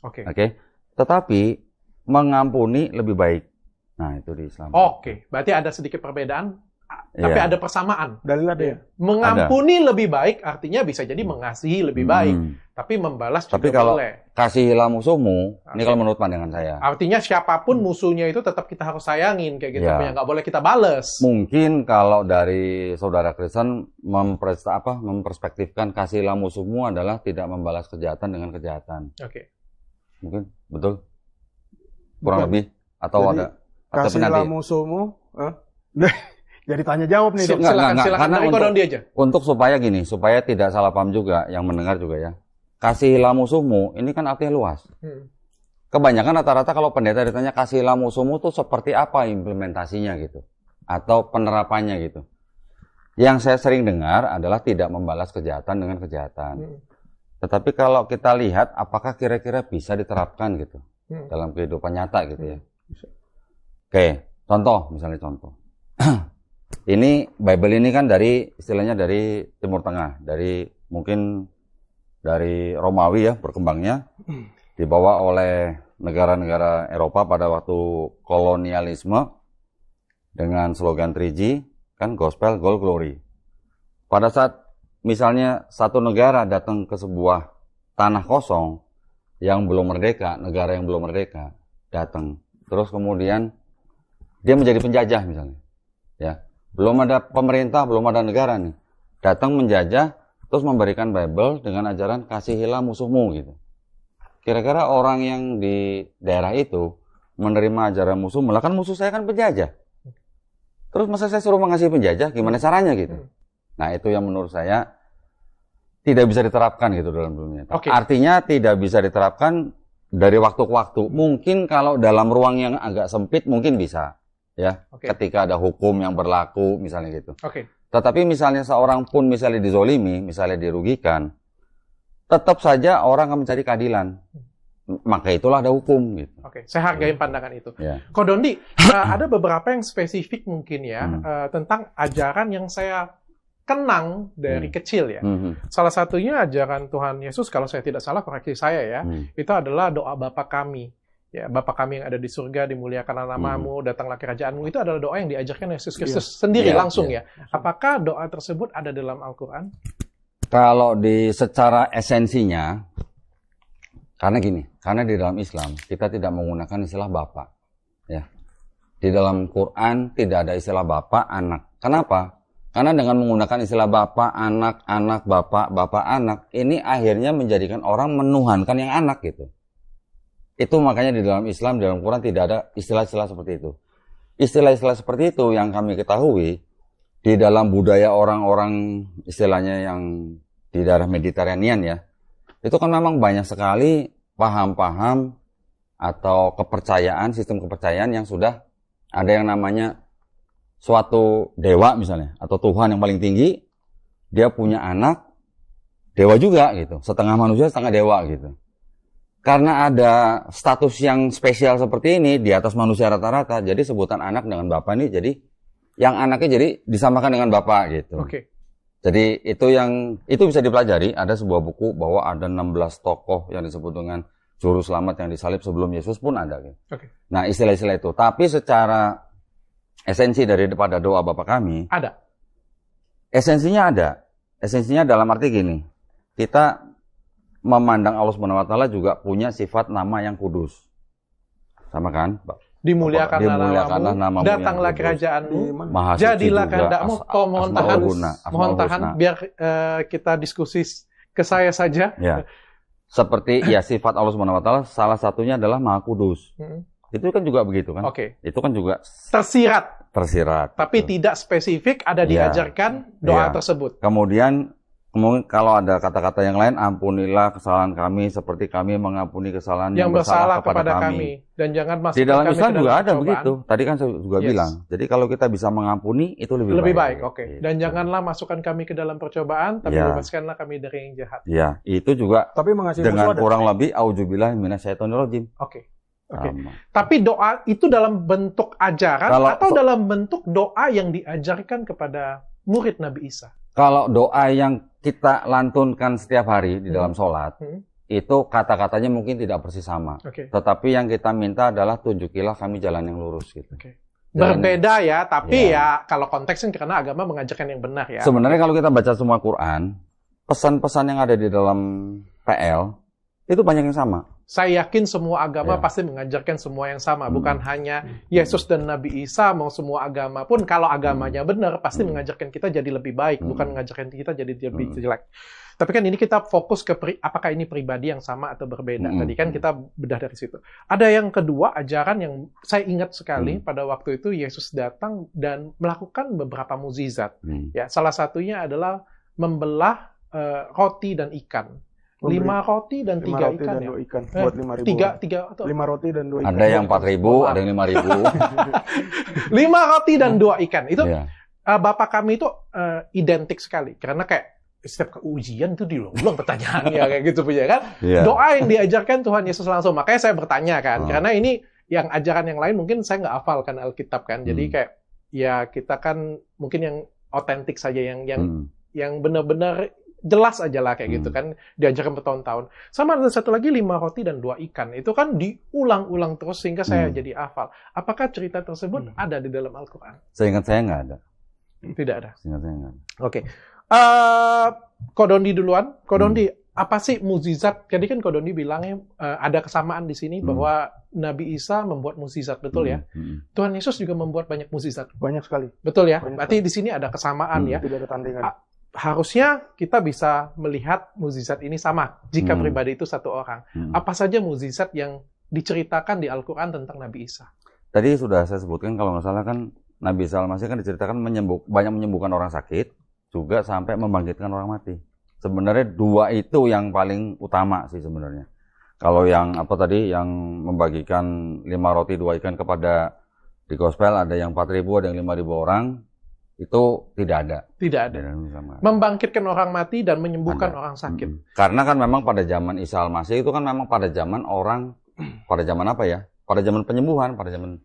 Speaker 1: Oke.
Speaker 2: Tetapi mengampuni lebih baik. Nah, itu di Islam.
Speaker 1: Oke. Berarti ada sedikit perbedaan, tapi ada persamaan.
Speaker 3: Dalil ada ya?
Speaker 1: Mengampuni lebih baik artinya bisa jadi mengasihi lebih baik. Tapi membalas juga
Speaker 2: kalau
Speaker 1: boleh.
Speaker 2: Kasihilah musuhmu, ini kalau menurut pandangan saya.
Speaker 1: Artinya siapapun musuhnya itu tetap kita harus sayangin kayak gitu. Ya. Nggak boleh kita bales.
Speaker 2: Mungkin kalau dari saudara Kristen memperspektifkan kasihilah musuhmu adalah tidak membalas kejahatan dengan kejahatan.
Speaker 1: Oke.
Speaker 2: Mungkin betul. Kurang lebih atau
Speaker 3: jadi,
Speaker 2: ada atau
Speaker 3: kasihilah musuhmu. Jadi tanya jawab nih.
Speaker 1: Silakan dari Ko Dondi aja.
Speaker 2: Untuk supaya tidak salah paham juga yang mendengar juga ya. Kasihilah musuhmu, ini kan artinya luas. Kebanyakan rata-rata kalau pendeta ditanya kasihilah musuhmu tuh seperti apa implementasinya gitu. Atau penerapannya gitu. Yang saya sering dengar adalah tidak membalas kejahatan dengan kejahatan. Tetapi kalau kita lihat apakah kira-kira bisa diterapkan gitu. Dalam kehidupan nyata gitu ya. Oke, misalnya contoh. Ini Bible ini kan istilahnya dari Timur Tengah. Mungkin dari Romawi ya berkembangnya, dibawa oleh negara-negara Eropa pada waktu kolonialisme dengan slogan 3G, kan Gospel, Gold, Glory. Pada saat misalnya satu negara datang ke sebuah tanah kosong yang belum merdeka, negara yang belum merdeka datang, terus kemudian dia menjadi penjajah misalnya, ya belum ada pemerintah, belum ada negara nih, datang menjajah. Terus memberikan Bible dengan ajaran kasihilah musuhmu gitu. Kira-kira orang yang di daerah itu menerima ajaran musuh, malah kan musuh saya kan penjajah. Terus masa saya suruh mengasihi penjajah, gimana caranya gitu? Nah itu yang menurut saya tidak bisa diterapkan gitu dalam dunia. Artinya tidak bisa diterapkan dari waktu ke waktu. Mungkin kalau dalam ruang yang agak sempit mungkin bisa. Ya, ketika ada hukum yang berlaku misalnya gitu. Tetapi misalnya seorang pun misalnya dizolimi, misalnya dirugikan, tetap saja orang akan mencari keadilan. Maka itulah ada hukum gitu.
Speaker 1: Saya hargai pandangan itu. Ko Dondi, ada beberapa yang spesifik mungkin ya tentang ajaran yang saya kenang dari kecil ya. Salah satunya ajaran Tuhan Yesus, kalau saya tidak salah koreksi saya ya, itu adalah doa Bapa kami. Ya, Bapa kami yang ada di surga, dimuliakanlah namamu, datanglah kerajaanmu. Itu adalah doa yang diajarkan Yesus Kristus sendiri langsung ya. Apakah doa tersebut ada dalam Al-Quran?
Speaker 2: Kalau secara esensinya, karena di dalam Islam kita tidak menggunakan istilah bapak, ya. Di dalam Quran tidak ada istilah bapak, anak. Kenapa? Karena dengan menggunakan istilah bapak, anak, anak, bapak, anak, ini akhirnya menjadikan orang menuhankan yang anak gitu. Itu makanya di dalam Islam, di dalam Quran tidak ada istilah-istilah seperti itu. Istilah-istilah seperti itu yang kami ketahui di dalam budaya orang-orang istilahnya yang di daerah Mediterranean ya, itu kan memang banyak sekali paham-paham atau kepercayaan, sistem kepercayaan yang sudah ada yang namanya suatu dewa misalnya, atau Tuhan yang paling tinggi, dia punya anak, dewa juga gitu, setengah manusia, setengah dewa gitu. Karena ada status yang spesial seperti ini di atas manusia rata-rata, jadi sebutan anak dengan bapak ini jadi, yang anaknya jadi disamakan dengan bapak gitu.
Speaker 1: Oke.
Speaker 2: Jadi itu bisa dipelajari, ada sebuah buku bahwa ada 16 tokoh yang disebut dengan juru selamat yang disalib sebelum Yesus pun ada gitu.
Speaker 1: Oke.
Speaker 2: Nah, istilah-istilah itu. Tapi secara esensi daripada doa Bapa kami,
Speaker 1: ada.
Speaker 2: Esensinya ada. Esensinya dalam arti gini. Kita memandang Allah Subhanahu wa taala juga punya sifat nama yang kudus. Sama kan?
Speaker 1: Dimuliakanlah namamu, datanglah kerajaanmu, jadilah kehendakmu. Mohon tahan biar kita diskusi ke saya saja.
Speaker 2: Ya. Seperti ya sifat Allah Subhanahu wa taala salah satunya adalah Maha Kudus. Itu kan juga begitu kan?
Speaker 1: Oke.
Speaker 2: Itu kan juga
Speaker 1: tersirat. Tapi tidak spesifik ada diajarkan doa tersebut.
Speaker 2: Kemudian kalau ada kata-kata yang lain, ampunilah kesalahan kami seperti kami mengampuni kesalahan yang bersalah kepada kami.
Speaker 1: Dan jangan masuk
Speaker 2: di dalam Islam juga ada begitu. Tadi kan saya juga bilang. Jadi kalau kita bisa mengampuni itu lebih baik.
Speaker 1: Oke. Gitu. Dan janganlah masukkan kami ke dalam percobaan, tapi bebaskanlah kami dari yang jahat.
Speaker 2: Iya, itu juga.
Speaker 3: Tapi mengasihi
Speaker 2: dengan kurang lebih auzubillahi minasyaitonirrajim.
Speaker 1: Oke. Tapi doa itu dalam bentuk ajaran atau dalam bentuk doa yang diajarkan kepada murid Nabi Isa?
Speaker 2: Kalau doa yang kita lantunkan setiap hari di dalam sholat, itu kata-katanya mungkin tidak persis sama. Tetapi yang kita minta adalah tunjukilah kami jalan yang lurus. Gitu.
Speaker 1: Berbeda ya, tapi ya kalau konteksnya karena agama mengajarkan yang benar ya.
Speaker 2: Sebenarnya kalau kita baca semua Quran, pesan-pesan yang ada di dalam PL, itu banyak yang sama.
Speaker 1: Saya yakin semua agama pasti mengajarkan semua yang sama. Bukan hanya Yesus dan Nabi Isa, mau semua agama pun kalau agamanya benar, pasti mengajarkan kita jadi lebih baik. Bukan mengajarkan kita jadi lebih jelek. Tapi kan ini kita fokus ke apakah ini pribadi yang sama atau berbeda. Tadi kan kita bedah dari situ. Ada yang kedua, ajaran yang saya ingat sekali pada waktu itu Yesus datang dan melakukan beberapa mukjizat. Ya, salah satunya adalah membelah roti dan ikan. 5 roti dan 3 ikan ya?
Speaker 3: Ikan buat 5.000
Speaker 1: 5
Speaker 3: roti dan 2 ikan.
Speaker 2: Ada yang 4.000, ada yang 5.000.
Speaker 1: 5 roti dan 2 ikan. Itu Bapak kami itu identik sekali. Karena kayak setiap ujian itu diulang pertanyaannya kayak gitu punya kan. Doa yang diajarkan Tuhan Yesus langsung. Makanya saya bertanya kan. Karena ini yang ajaran yang lain mungkin saya nggak hafal kan Alkitab kan. Jadi kayak ya kita kan mungkin yang otentik saja yang benar-benar jelas aja lah kayak gitu kan, diajarkan bertahun-tahun. Sama ada satu lagi 5 roti dan 2 ikan. Itu kan diulang-ulang terus sehingga saya jadi hafal. Apakah cerita tersebut ada di dalam Al-Quran?
Speaker 2: Seingat saya nggak ada.
Speaker 1: Tidak ada?
Speaker 2: Seingat saya nggak ada.
Speaker 1: Oke. Kodondi duluan. Kodondi, apa sih mukjizat? Jadi kan Kodondi bilangnya ada kesamaan di sini bahwa Nabi Isa membuat mukjizat, betul ya? Tuhan Yesus juga membuat banyak mukjizat.
Speaker 3: Banyak sekali.
Speaker 1: Betul ya? Berarti di sini ada kesamaan ya?
Speaker 3: Tidak ada tandingan.
Speaker 1: Harusnya kita bisa melihat mukjizat ini sama jika pribadi itu satu orang. Apa saja mukjizat yang diceritakan di Al-Quran tentang Nabi Isa?
Speaker 2: Tadi sudah saya sebutkan kalau nggak salah kan Nabi Isa Al-Masih kan diceritakan banyak menyembuhkan orang sakit, juga sampai membangkitkan orang mati. Sebenarnya 2 itu yang paling utama sih sebenarnya. Kalau yang apa tadi yang membagikan 5 roti 2 ikan kepada di gospel ada yang 4.000, ada yang 5.000 orang. Itu tidak ada.
Speaker 1: Tidak ada. Membangkitkan orang mati dan menyembuhkan orang sakit.
Speaker 2: Karena kan memang pada zaman Isa Al-Masih itu kan memang pada zaman pada zaman apa ya? Pada zaman penyembuhan, pada zaman...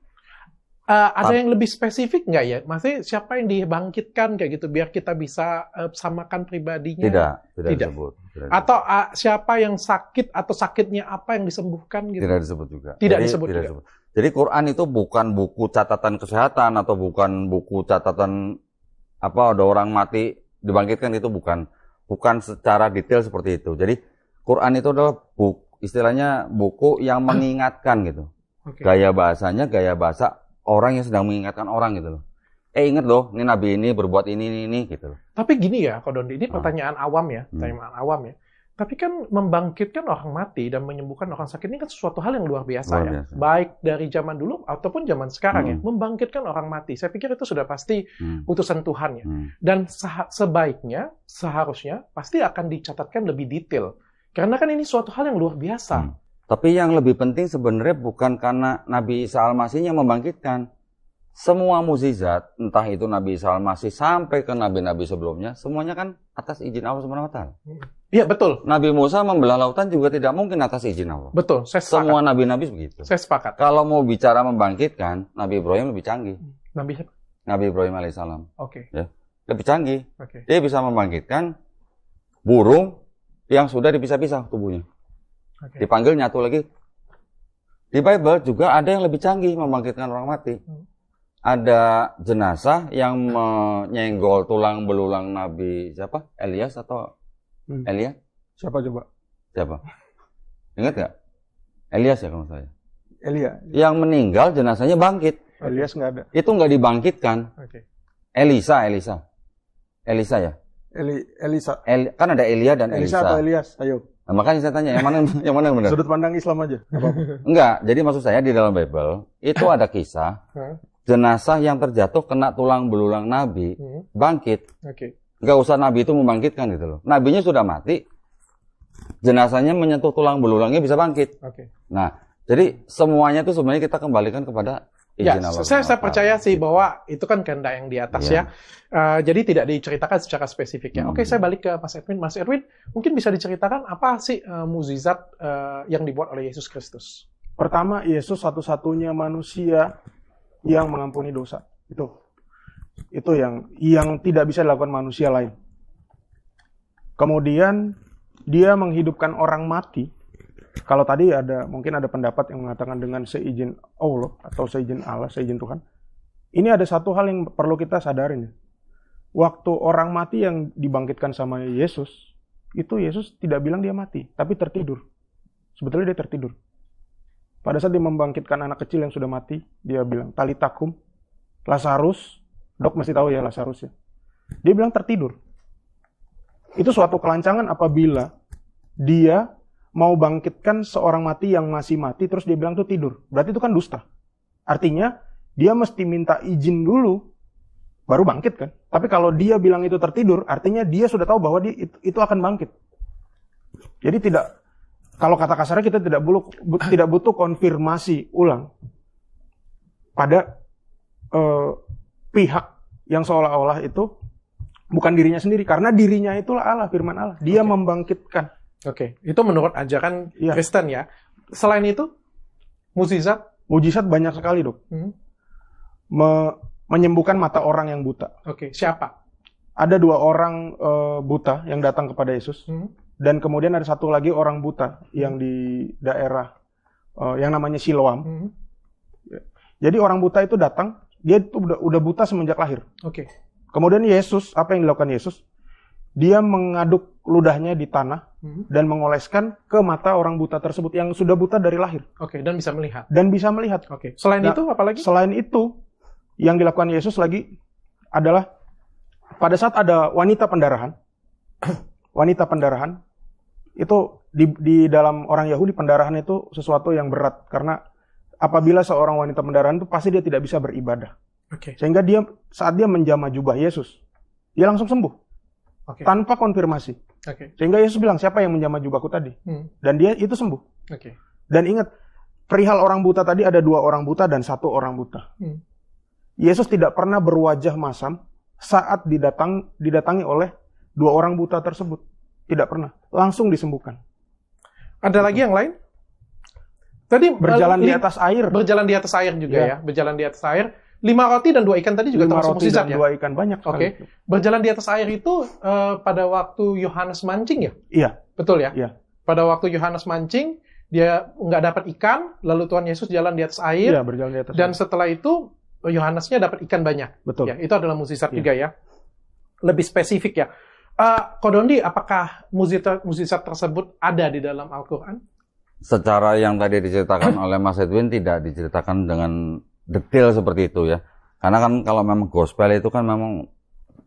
Speaker 1: ada yang lebih spesifik nggak ya? Maksudnya siapa yang dibangkitkan kayak gitu biar kita bisa samakan pribadinya?
Speaker 2: Tidak disebut.
Speaker 1: Atau siapa yang sakit atau sakitnya apa yang disembuhkan gitu?
Speaker 2: Tidak disebut juga.
Speaker 1: Tidak disebut.
Speaker 2: Jadi Quran itu bukan buku catatan kesehatan atau bukan buku catatan apa ada orang mati dibangkitkan, itu bukan. bukan secara detail seperti itu. Jadi Quran itu adalah istilahnya buku yang mengingatkan gitu. Gaya bahasanya gaya bahasa orang yang sedang mengingatkan orang gitu loh. Ingat loh, ini Nabi ini berbuat ini gitu loh.
Speaker 1: Tapi gini ya, Ko Dondi, ini pertanyaan awam ya, Tapi kan membangkitkan orang mati dan menyembuhkan orang sakit ini kan sesuatu hal yang luar biasa. Baik dari zaman dulu ataupun zaman sekarang ya. Membangkitkan orang mati. Saya pikir itu sudah pasti utusan Tuhan ya. Dan sebaiknya, seharusnya pasti akan dicatatkan lebih detail. Karena kan ini suatu hal yang luar biasa.
Speaker 2: Tapi yang lebih penting sebenarnya bukan karena Nabi Isa Al-Masih yang membangkitkan. Semua mukjizat, entah itu Nabi Isa Al-Masih sampai ke nabi-nabi sebelumnya, semuanya kan atas izin Allah Subhanahu wa taala.
Speaker 1: Iya, betul.
Speaker 2: Nabi Musa membelah lautan juga tidak mungkin atas izin Allah.
Speaker 1: Betul, saya sepakat.
Speaker 2: Semua nabi-nabi begitu.
Speaker 1: Saya sepakat.
Speaker 2: Kalau mau bicara membangkitkan, Nabi Ibrahim lebih canggih.
Speaker 1: Nabi siapa?
Speaker 2: Nabi Ibrahim alaihissalam.
Speaker 1: Oke.
Speaker 2: Ya, lebih canggih.
Speaker 1: Oke.
Speaker 2: Dia bisa membangkitkan burung yang sudah dipisah-pisah tubuhnya.
Speaker 1: Oke.
Speaker 2: Dipanggil nyatu lagi. Di Bible juga ada yang lebih canggih membangkitkan orang mati. Ada jenazah yang menyenggol tulang belulang Nabi siapa? Elias atau Elia?
Speaker 3: Siapa coba?
Speaker 2: Siapa? Ingat nggak? Elias ya kalau saya.
Speaker 3: Elia.
Speaker 2: Yang meninggal jenazahnya bangkit.
Speaker 3: Elias nggak ada.
Speaker 2: Itu nggak dibangkitkan.
Speaker 1: Oke.
Speaker 2: Elisa ya.
Speaker 3: Elisa.
Speaker 2: Kan ada Elia dan Elisa.
Speaker 3: Elisa atau Elias? Ayo.
Speaker 2: Nah, makanya saya tanya yang mana yang benar?
Speaker 3: Sudut pandang Islam aja.
Speaker 2: Enggak. Jadi maksud saya di dalam Bible itu ada kisah jenazah yang terjatuh kena tulang belulang Nabi bangkit. Nggak usah Nabi itu membangkitkan gitu loh. Nabinya sudah mati, jenazahnya menyentuh tulang belulangnya bisa bangkit. Nah, jadi semuanya itu sebenarnya kita kembalikan kepada izin Allah.
Speaker 1: Saya percaya sih bahwa itu kan kehendak yang di atas ya. Jadi tidak diceritakan secara spesifik ya. Oke, saya balik ke Mas Edwin. Mas Edwin, mungkin bisa diceritakan apa sih mukjizat yang dibuat oleh Yesus Kristus?
Speaker 3: Pertama, Yesus satu-satunya manusia yang mengampuni dosa. Itu yang tidak bisa dilakukan manusia lain. Kemudian dia menghidupkan orang mati. Kalau tadi mungkin ada pendapat yang mengatakan dengan seizin Allah atau seizin Allah, seizin Tuhan. Ini ada satu hal yang perlu kita sadarin. Waktu orang mati yang dibangkitkan sama Yesus, itu Yesus tidak bilang dia mati, tapi tertidur. Sebetulnya dia tertidur. Pada saat dia membangkitkan anak kecil yang sudah mati, dia bilang, talitakum, Lazarus, dok mesti tahu ya Lazarus ya. Dia bilang tertidur. Itu suatu kelancangan apabila dia mau bangkitkan seorang mati yang masih mati, terus dia bilang itu tidur. Berarti itu kan dusta. Artinya, dia mesti minta izin dulu, baru bangkit kan. Tapi kalau dia bilang itu tertidur, artinya dia sudah tahu bahwa dia itu akan bangkit. Jadi kalau kata kasarnya kita tidak butuh konfirmasi ulang pada pihak yang seolah-olah itu bukan dirinya sendiri. Karena dirinya itulah Allah, firman Allah. Dia membangkitkan.
Speaker 1: Oke, itu menurut ajaran Kristen ya. Selain itu, mukjizat?
Speaker 3: Mukjizat banyak sekali, dok. Menyembuhkan mata orang yang buta.
Speaker 1: Oke, siapa?
Speaker 3: Ada 2 orang buta yang datang kepada Yesus. Dan kemudian ada satu lagi orang buta yang di daerah yang namanya Siloam. Jadi orang buta itu datang, dia itu udah buta semenjak lahir. Kemudian Yesus, apa yang dilakukan Yesus? Dia mengaduk ludahnya di tanah dan mengoleskan ke mata orang buta tersebut yang sudah buta dari lahir.
Speaker 1: Dan bisa melihat.
Speaker 3: Selain itu, apalagi? Selain itu, yang dilakukan Yesus lagi adalah pada saat ada wanita pendarahan. Wanita pendarahan itu di dalam orang Yahudi, pendarahan itu sesuatu yang berat karena apabila seorang wanita pendarahan itu pasti dia tidak bisa beribadah. Sehingga saat dia menjamah jubah Yesus, dia langsung sembuh tanpa konfirmasi. Sehingga Yesus bilang, siapa yang menjamah jubahku tadi? Dan dia itu sembuh. Dan ingat, perihal orang buta tadi ada 2 orang buta dan 1 orang buta. Yesus tidak pernah berwajah masam saat didatangi oleh 2 orang buta tersebut. Tidak pernah. Langsung disembuhkan.
Speaker 1: Ada lagi yang lain? Tadi
Speaker 3: berjalan di atas air.
Speaker 1: Berjalan di atas air juga ya. Berjalan di atas air. 5 roti dan 2 ikan tadi juga termasuk mukjizat ya?
Speaker 3: 2 ikan, banyak sekali.
Speaker 1: Berjalan di atas air itu pada waktu Yohanes mancing ya?
Speaker 3: Iya.
Speaker 1: Betul ya?
Speaker 3: Iya.
Speaker 1: Pada waktu Yohanes mancing, dia nggak dapat ikan, lalu Tuhan Yesus jalan di atas air.
Speaker 3: Iya, berjalan di atas air.
Speaker 1: Dan setelah itu, Yohanesnya dapat ikan banyak.
Speaker 3: Betul.
Speaker 1: Ya, itu adalah mukjizat juga ya. Lebih spesifik ya. Kodondi, apakah mukjizat tersebut ada di dalam Al-Quran?
Speaker 2: Secara yang tadi diceritakan oleh Mas Edwin tidak diceritakan dengan detail seperti itu ya. Karena kan kalau memang gospel itu kan memang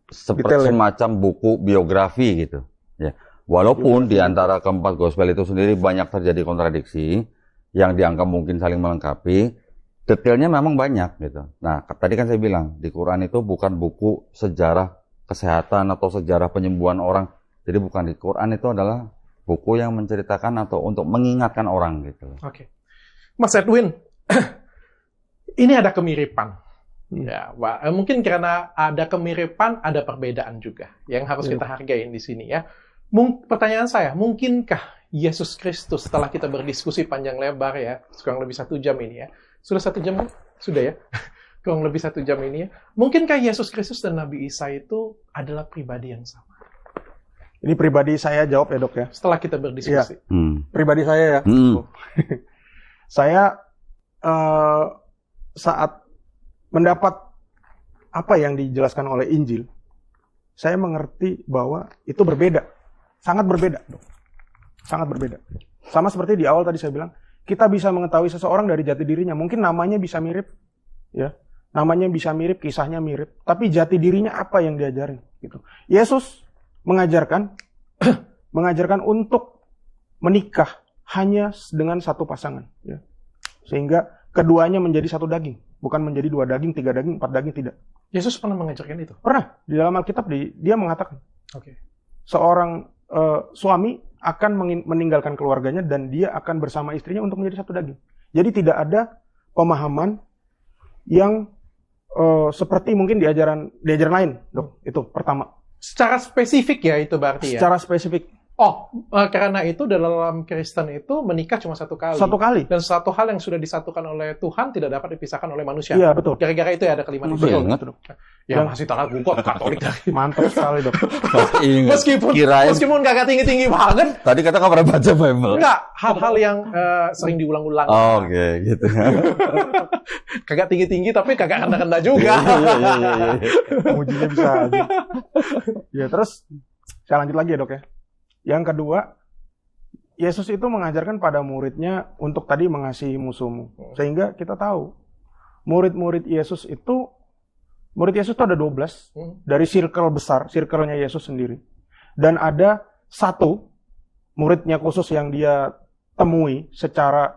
Speaker 2: seperti semacam buku biografi gitu. Ya. Walaupun di antara keempat gospel itu sendiri banyak terjadi kontradiksi yang dianggap mungkin saling melengkapi, detailnya memang banyak gitu. Nah, tadi kan saya bilang di Quran itu bukan buku sejarah kesehatan atau sejarah penyembuhan orang. Jadi bukan, di Quran itu adalah buku yang menceritakan atau untuk mengingatkan orang gitu.
Speaker 1: Oke. Mas Edwin, ini ada kemiripan. Ya, mungkin karena ada kemiripan, ada perbedaan juga yang harus kita hargai di sini ya. Pertanyaan saya, mungkinkah Yesus Kristus setelah kita berdiskusi panjang lebar ya, kurang lebih 1 jam ini ya, sudah 1 jam kan? Sudah ya? Kurang lebih 1 jam ini ya. Mungkinkah Yesus Kristus dan Nabi Isa itu adalah pribadi yang sama?
Speaker 3: Ini pribadi saya jawab ya dok ya.
Speaker 1: Setelah kita berdiskusi.
Speaker 3: Pribadi saya ya. Saya saat mendapat apa yang dijelaskan oleh Injil, saya mengerti bahwa itu berbeda. Sangat berbeda dok. Sangat berbeda. Sama seperti di awal tadi saya bilang, kita bisa mengetahui seseorang dari jati dirinya. Mungkin namanya bisa mirip, ya. Namanya bisa mirip, kisahnya mirip, tapi jati dirinya apa yang diajarin gitu. Yesus mengajarkan untuk menikah hanya dengan satu pasangan ya. Sehingga keduanya menjadi satu daging, bukan menjadi 2 daging, 3 daging, 4 daging, tidak.
Speaker 1: Yesus pernah mengajarkan itu?
Speaker 3: Pernah. Di dalam Alkitab dia mengatakan.
Speaker 1: Oke.
Speaker 3: Seorang suami akan meninggalkan keluarganya dan dia akan bersama istrinya untuk menjadi satu daging. Jadi tidak ada pemahaman yang seperti mungkin di ajaran lain, dok. Itu pertama.
Speaker 1: Secara spesifik ya itu berarti ya?
Speaker 3: Secara spesifik.
Speaker 1: Oh, karena itu dalam Kristen itu menikah cuma 1 kali.
Speaker 3: 1 kali.
Speaker 1: Dan satu hal yang sudah disatukan oleh Tuhan tidak dapat dipisahkan oleh manusia.
Speaker 3: Iya, betul.
Speaker 1: Gara-gara itu ya ada kalimat itu.
Speaker 3: Betul, dok.
Speaker 1: Ya masih tahu gue Katolik dari.
Speaker 3: Mantap sekali, dok.
Speaker 1: Meskipun kagak tinggi-tinggi banget.
Speaker 2: Tadi kata nggak pernah baca Bible.
Speaker 1: Enggak, hal-hal yang sering diulang-ulang.
Speaker 2: Oh, oke, gitu.
Speaker 1: Kagak tinggi-tinggi tapi kagak rendah-rendah juga.
Speaker 3: Ujinya bisa aja. Ya, terus saya lanjut lagi ya, dok ya. Yang kedua, Yesus itu mengajarkan pada muridnya untuk tadi mengasihi musuhmu. Sehingga kita tahu, murid Yesus itu ada 12 dari circle besar, circle-nya Yesus sendiri. Dan ada 1 muridnya khusus yang dia temui secara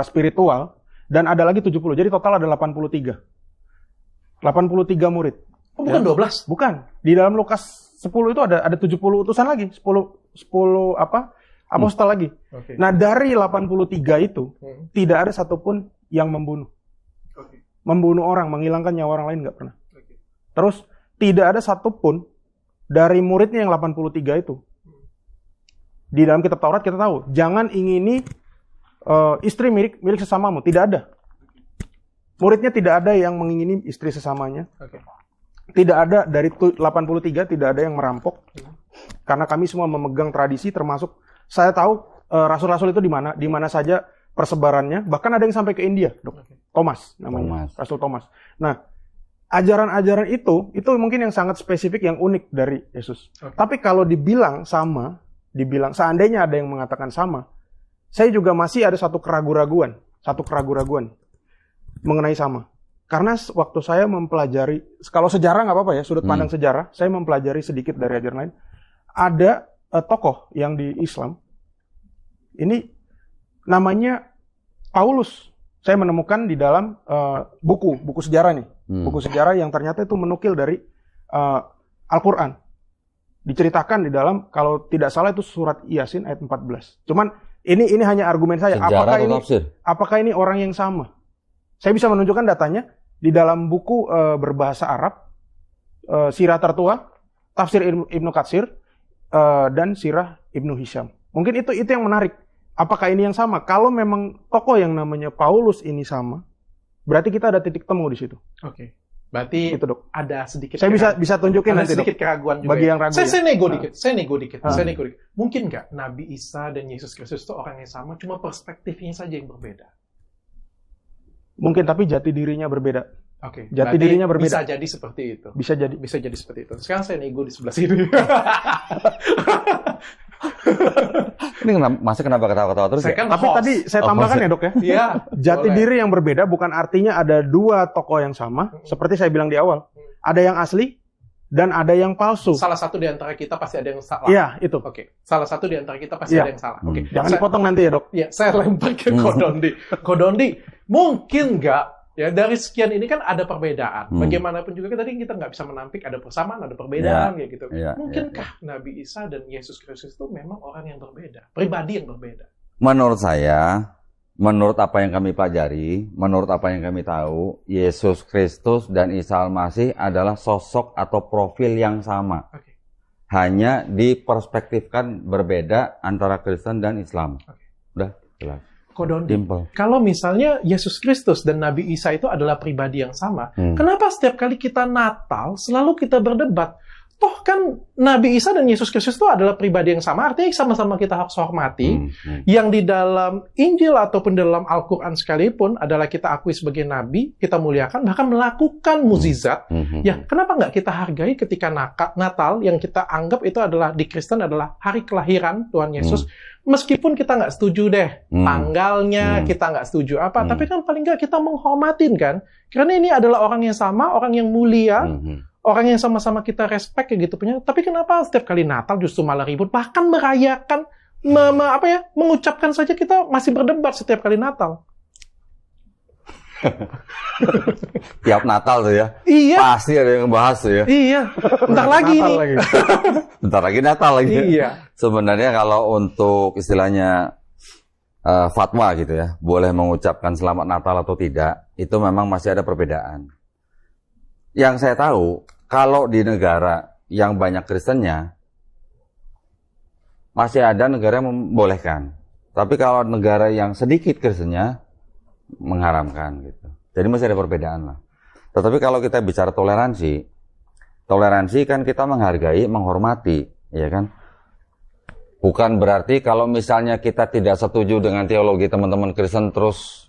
Speaker 3: spiritual, dan ada lagi 70. Jadi total ada 83. 83 murid.
Speaker 1: Oh, bukan 12?
Speaker 3: Bukan. Di dalam Lukas 10 itu ada 70 utusan lagi, 10 apostol lagi. Okay. Nah, dari 83 itu tidak ada satupun yang membunuh. Okay. Membunuh orang, menghilangkan nyawa orang lain nggak pernah. Okay. Terus tidak ada satupun dari muridnya yang 83 itu. Di dalam kitab Taurat kita tahu, jangan ingini istri milik sesamamu, tidak ada. Muridnya tidak ada yang mengingini istri sesamanya. Okay. Tidak ada dari 83, tidak ada yang merampok. Karena kami semua memegang tradisi, termasuk saya tahu rasul-rasul itu di mana saja persebarannya. Bahkan ada yang sampai ke India, dok. Thomas namanya, Rasul Thomas. Nah, ajaran-ajaran itu mungkin yang sangat spesifik, yang unik dari Yesus. Okay. Tapi kalau dibilang seandainya ada yang mengatakan sama, saya juga masih ada satu keraguan mengenai sama. Karena waktu saya mempelajari, kalau sejarah nggak apa-apa ya, sudut pandang sejarah, saya mempelajari sedikit dari ajaran lain. Ada tokoh yang di Islam, ini namanya Paulus. Saya menemukan di dalam buku sejarah nih. Buku sejarah yang ternyata itu menukil dari Al-Quran. Diceritakan di dalam, kalau tidak salah itu surat Yasin ayat 14. Cuman ini hanya argumen saya. Apakah ini orang yang sama? Saya bisa menunjukkan datanya di dalam buku berbahasa Arab, Sirah Tertua, Tafsir Ibnu Katsir, dan Sirah Ibnu Hisham. Mungkin itu yang menarik. Apakah ini yang sama? Kalau memang tokoh yang namanya Paulus ini sama, berarti kita ada titik temu di situ. Oke. Berarti itu, dok. Ada sedikit. Saya bisa tunjukin nanti, sedikit keraguan juga. Bagi yang ragu. Saya nego dikit. Mungkin nggak Nabi Isa dan Yesus Kristus itu orang yang sama, cuma perspektifnya saja yang berbeda. Mungkin, tapi jati dirinya berbeda.
Speaker 1: Oke.
Speaker 3: Jati dirinya berbeda.
Speaker 1: Bisa jadi seperti itu.
Speaker 3: Bisa jadi.
Speaker 1: Bisa jadi seperti itu. Sekarang saya nego di sebelah sini.
Speaker 2: Ini kenapa ketawa-ketawa terus
Speaker 1: Saya
Speaker 2: ya?
Speaker 1: kan
Speaker 3: Tapi
Speaker 1: host.
Speaker 3: tadi saya tambahkan ya dok ya.
Speaker 1: Iya.
Speaker 3: Jati
Speaker 1: boleh.
Speaker 3: diri yang berbeda bukan artinya ada dua tokoh yang sama. Seperti saya bilang di awal. Ada yang asli dan ada yang palsu.
Speaker 1: Salah satu di antara kita pasti ada yang salah.
Speaker 3: Iya, itu.
Speaker 1: Oke. Salah satu di antara kita pasti
Speaker 3: Iya.
Speaker 1: ada yang salah. Oke.
Speaker 3: Jangan
Speaker 1: Saya-
Speaker 3: dipotong nanti ya dok.
Speaker 1: Ya, saya lempar ke Kodondi. Kodondi, mungkin nggak ya dari sekian ini kan ada perbedaan. Bagaimanapun juga tadi kita nggak bisa menampik ada persamaan, ada perbedaan kayak gitu.
Speaker 2: Ya,
Speaker 1: Mungkinkah Nabi Isa dan Yesus Kristus itu memang orang yang berbeda, pribadi yang berbeda?
Speaker 2: Menurut saya, menurut apa yang kami pelajari, menurut apa yang kami tahu, Yesus Kristus dan Isa Al-Masih adalah sosok atau profil yang sama.
Speaker 1: Oke.
Speaker 2: Hanya diperspektifkan berbeda antara Kristen dan Islam.
Speaker 1: Oke.
Speaker 2: Udah, jelas.
Speaker 1: Kodondi.
Speaker 2: Simple.
Speaker 1: Kalau misalnya Yesus Kristus dan Nabi Isa itu adalah pribadi yang sama, kenapa setiap kali kita Natal selalu kita berdebat? Toh kan Nabi Isa dan Yesus Kristus itu adalah pribadi yang sama, artinya sama-sama kita harus hormati. Yang di dalam Injil ataupun dalam Al-Quran sekalipun adalah kita akui sebagai Nabi, kita muliakan, bahkan melakukan mukjizat. Ya, kenapa nggak kita hargai ketika Natal yang kita anggap itu adalah di Kristen adalah hari kelahiran Tuhan Yesus. Meskipun kita nggak setuju deh tanggalnya, kita nggak setuju apa, tapi kan paling nggak kita menghormatin kan. Karena ini adalah orang yang sama, orang yang mulia, orang yang sama-sama kita respect kayak gitu punya. Tapi kenapa setiap kali Natal justru malah ribut, bahkan merayakan, mengucapkan saja kita masih berdebat setiap kali Natal.
Speaker 2: Tiap Natal tuh ya.
Speaker 1: Iya.
Speaker 2: Pasti ada yang ngebahas tuh ya.
Speaker 1: Iya. Bentar lagi
Speaker 3: Natal
Speaker 1: nih.
Speaker 3: lagi.
Speaker 2: Bentar lagi Natal lagi.
Speaker 1: Iya.
Speaker 2: Sebenarnya kalau untuk istilahnya fatwa gitu ya, boleh mengucapkan selamat Natal atau tidak, itu memang masih ada perbedaan. Yang saya tahu, kalau di negara yang banyak Kristennya, masih ada negara yang membolehkan. Tapi kalau negara yang sedikit Kristennya, mengharamkan gitu. Jadi masih ada perbedaan lah. Tetapi kalau kita bicara toleransi, toleransi kan kita menghargai, menghormati, ya kan? Bukan berarti kalau misalnya kita tidak setuju dengan teologi teman-teman Kristen, terus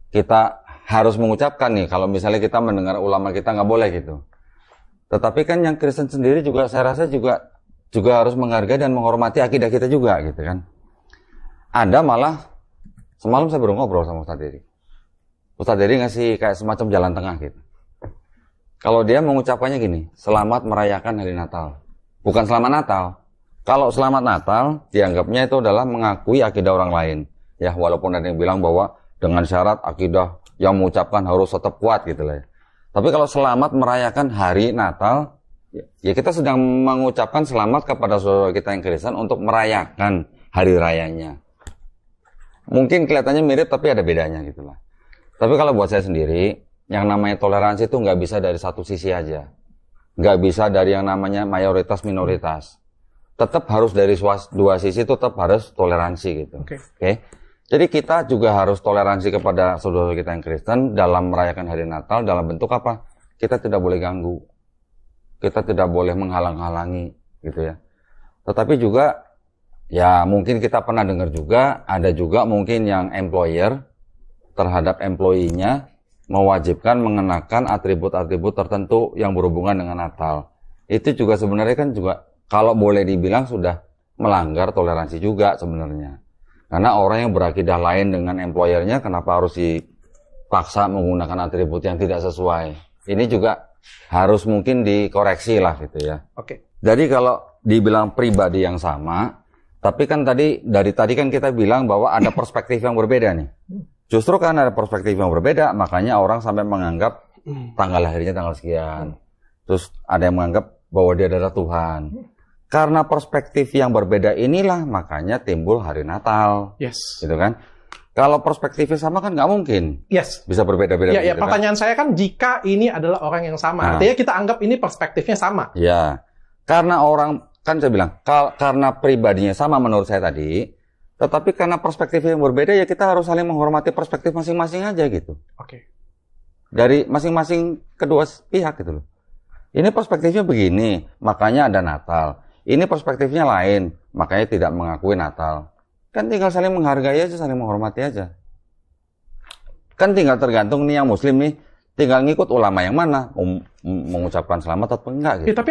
Speaker 2: kita harus mengucapkan nih, kalau misalnya kita mendengar ulama kita nggak boleh gitu. Tetapi kan yang Kristen sendiri juga saya rasa juga harus menghargai dan menghormati akidah kita juga gitu kan. Ada malah, semalam saya baru ngobrol sama Ustadz Dery. Ustadz Dery ngasih kayak semacam jalan tengah gitu. Kalau dia mengucapkannya gini, selamat merayakan hari Natal. Bukan selamat Natal. Kalau selamat Natal, dianggapnya itu adalah mengakui akidah orang lain. Ya, walaupun ada yang bilang bahwa dengan syarat akidah yang mengucapkan harus tetap kuat gitu lah ya. Tapi kalau selamat merayakan hari Natal, ya kita sedang mengucapkan selamat kepada saudara kita yang Kristen untuk merayakan hari rayanya. Mungkin kelihatannya mirip tapi ada bedanya gitu lah. Tapi kalau buat saya sendiri, yang namanya toleransi itu nggak bisa dari satu sisi aja. Nggak bisa dari yang namanya mayoritas minoritas. Tetap harus dari dua sisi, tetap harus toleransi gitu. Oke. Jadi kita juga harus toleransi kepada saudara kita yang Kristen dalam merayakan hari Natal dalam bentuk apa? Kita tidak boleh ganggu. Kita tidak boleh menghalang-halangi gitu ya. Tetapi juga ya mungkin kita pernah dengar juga, ada juga mungkin yang employer terhadap employee-nya mewajibkan mengenakan atribut-atribut tertentu yang berhubungan dengan Natal. Itu juga sebenarnya kan juga kalau boleh dibilang sudah melanggar toleransi juga sebenarnya. Karena orang yang berakidah lain dengan employer-nya kenapa harus dipaksa menggunakan atribut yang tidak sesuai. Ini juga harus mungkin dikoreksi lah gitu ya.
Speaker 1: Oke.
Speaker 2: Jadi kalau dibilang pribadi yang sama, tapi kan dari tadi kan kita bilang bahwa ada perspektif yang berbeda nih. Justru karena ada perspektif yang berbeda, makanya orang sampai menganggap tanggal lahirnya tanggal sekian. Terus ada yang menganggap bahwa dia adalah Tuhan. Karena perspektif yang berbeda inilah makanya timbul hari Natal.
Speaker 1: Yes.
Speaker 2: Gitu kan? Kalau perspektifnya sama kan nggak mungkin.
Speaker 1: Yes.
Speaker 2: Bisa berbeda-beda.
Speaker 1: Ya,
Speaker 2: gitu
Speaker 1: pertanyaan saya kan jika ini adalah orang yang sama, artinya kita anggap ini perspektifnya sama.
Speaker 2: Ya. Karena orang, kan saya bilang, karena pribadinya sama menurut saya tadi, tetapi karena perspektif yang berbeda ya kita harus saling menghormati perspektif masing-masing aja gitu.
Speaker 1: Oke.
Speaker 2: Dari masing-masing kedua pihak gitu loh. Ini perspektifnya begini, makanya ada Natal. Ini perspektifnya lain, makanya tidak mengakui Natal. Kan tinggal saling menghargai aja, saling menghormati aja. Kan tinggal tergantung nih yang Muslim nih, tinggal ngikut ulama yang mana, mengucapkan selamat atau enggak gitu.
Speaker 1: Ya, tapi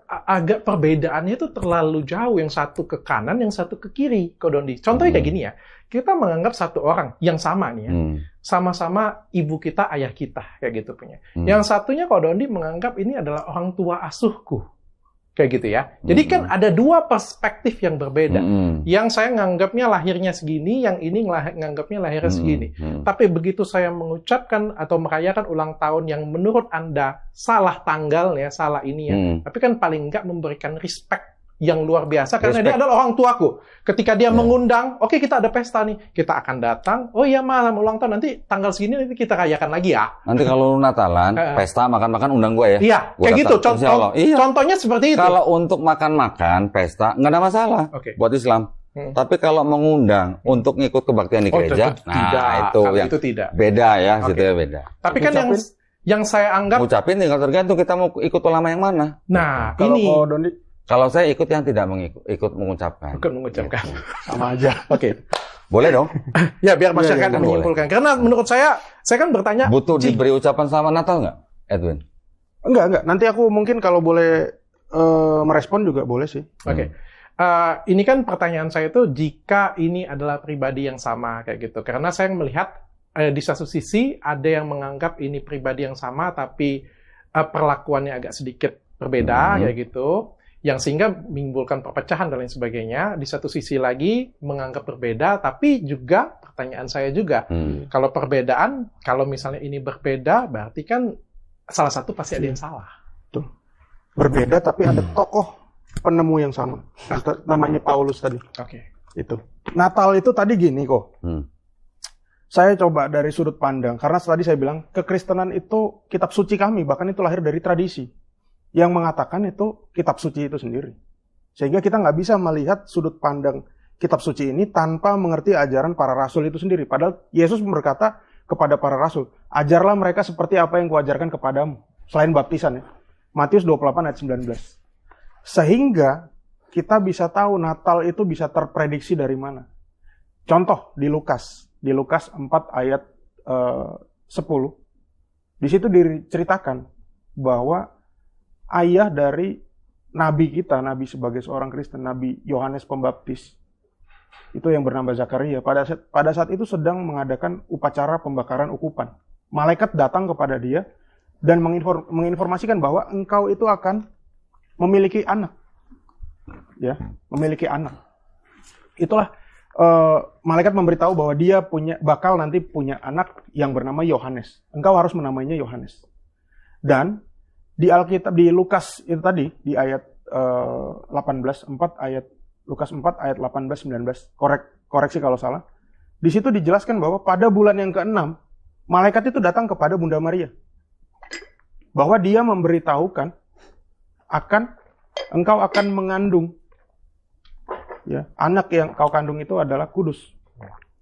Speaker 1: agak perbedaannya itu terlalu jauh, yang satu ke kanan, yang satu ke kiri, Ko Dondi. Contohnya kayak gini ya, kita menganggap satu orang yang sama nih ya, sama-sama ibu kita, ayah kita, kayak gitu punya. Yang satunya Ko Dondi menganggap ini adalah orang tua asuhku. Kayak gitu ya. Jadi kan ada dua perspektif yang berbeda. Yang saya nganggapnya lahirnya segini, yang ini nganggapnya lahirnya segini. Tapi begitu saya mengucapkan atau merayakan ulang tahun yang menurut Anda salah tanggal ya, salah ini ya. Tapi kan paling nggak memberikan respect yang luar biasa karena dia adalah orang tuaku. Ketika dia mengundang, oke, kita ada pesta nih, kita akan datang. Oh iya, malam ulang tahun nanti tanggal segini nanti kita rayakan lagi ya.
Speaker 2: Nanti kalau Natalan, pesta makan-makan undang gue ya.
Speaker 1: Iya,
Speaker 2: gua
Speaker 1: kayak gitu.
Speaker 2: Iya.
Speaker 1: Contohnya seperti itu.
Speaker 2: Kalau untuk makan-makan pesta nggak ada masalah buat Islam. Tapi kalau mengundang untuk ngikut kebaktian di gereja,
Speaker 1: itu tidak.
Speaker 2: Beda ya, situ ya beda.
Speaker 1: Tapi kan yang saya anggap
Speaker 2: ngucapin tinggal tergantung kita mau ikut ulama yang mana.
Speaker 1: Nah,
Speaker 2: Kalau saya ikut yang tidak ikut mengucapkan.
Speaker 1: Bukan mengucapkan.
Speaker 3: Sama aja.
Speaker 1: Oke.
Speaker 2: Boleh dong.
Speaker 1: Ya, biar masyarakat menyimpulkan. Karena menurut saya kan bertanya...
Speaker 2: Butuh diberi ucapan selamat Natal nggak, Edwin?
Speaker 3: Enggak. Nanti aku mungkin kalau boleh merespon juga boleh sih.
Speaker 1: Oke. Ini kan pertanyaan saya itu jika ini adalah pribadi yang sama kayak gitu. Karena saya melihat di satu sisi ada yang menganggap ini pribadi yang sama tapi perlakuannya agak sedikit berbeda kayak gitu. Yang sehingga menimbulkan perpecahan dan lain sebagainya. Di satu sisi lagi menganggap berbeda, tapi juga pertanyaan saya juga, kalau perbedaan, kalau misalnya ini berbeda, berarti kan salah satu pasti ada yang salah.
Speaker 3: Tuh. Berbeda, tapi ada tokoh penemu yang sama. Namanya Paulus tadi.
Speaker 1: Oke.
Speaker 3: Itu. Natal itu tadi gini kok. Saya coba dari sudut pandang, karena tadi saya bilang, kekristenan itu kitab suci kami, bahkan itu lahir dari tradisi. Yang mengatakan itu kitab suci itu sendiri. Sehingga kita nggak bisa melihat sudut pandang kitab suci ini tanpa mengerti ajaran para rasul itu sendiri. Padahal Yesus berkata kepada para rasul, ajarlah mereka seperti apa yang kuajarkan kepadamu. Selain baptisan ya. Matius 28 ayat 19. Sehingga kita bisa tahu Natal itu bisa terprediksi dari mana. Contoh di Lukas 4 ayat 10. Di situ diceritakan bahwa ayah dari nabi kita, nabi sebagai seorang Kristen, Nabi Yohanes Pembaptis, itu yang bernama Zakaria, pada saat itu sedang mengadakan upacara pembakaran ukupan. Malaikat datang kepada dia dan menginformasikan bahwa engkau itu akan memiliki anak. Ya, memiliki anak. Itulah malaikat memberitahu bahwa dia bakal nanti punya anak yang bernama Yohanes. Engkau harus menamainya Yohanes. Dan di Alkitab, di Lukas itu tadi, di ayat 18, Lukas 4 ayat 18-19, koreksi kalau salah, di situ dijelaskan bahwa pada bulan yang ke-6, malaikat itu datang kepada Bunda Maria. Bahwa dia memberitahukan, engkau akan mengandung, ya, anak yang kau kandung itu adalah kudus.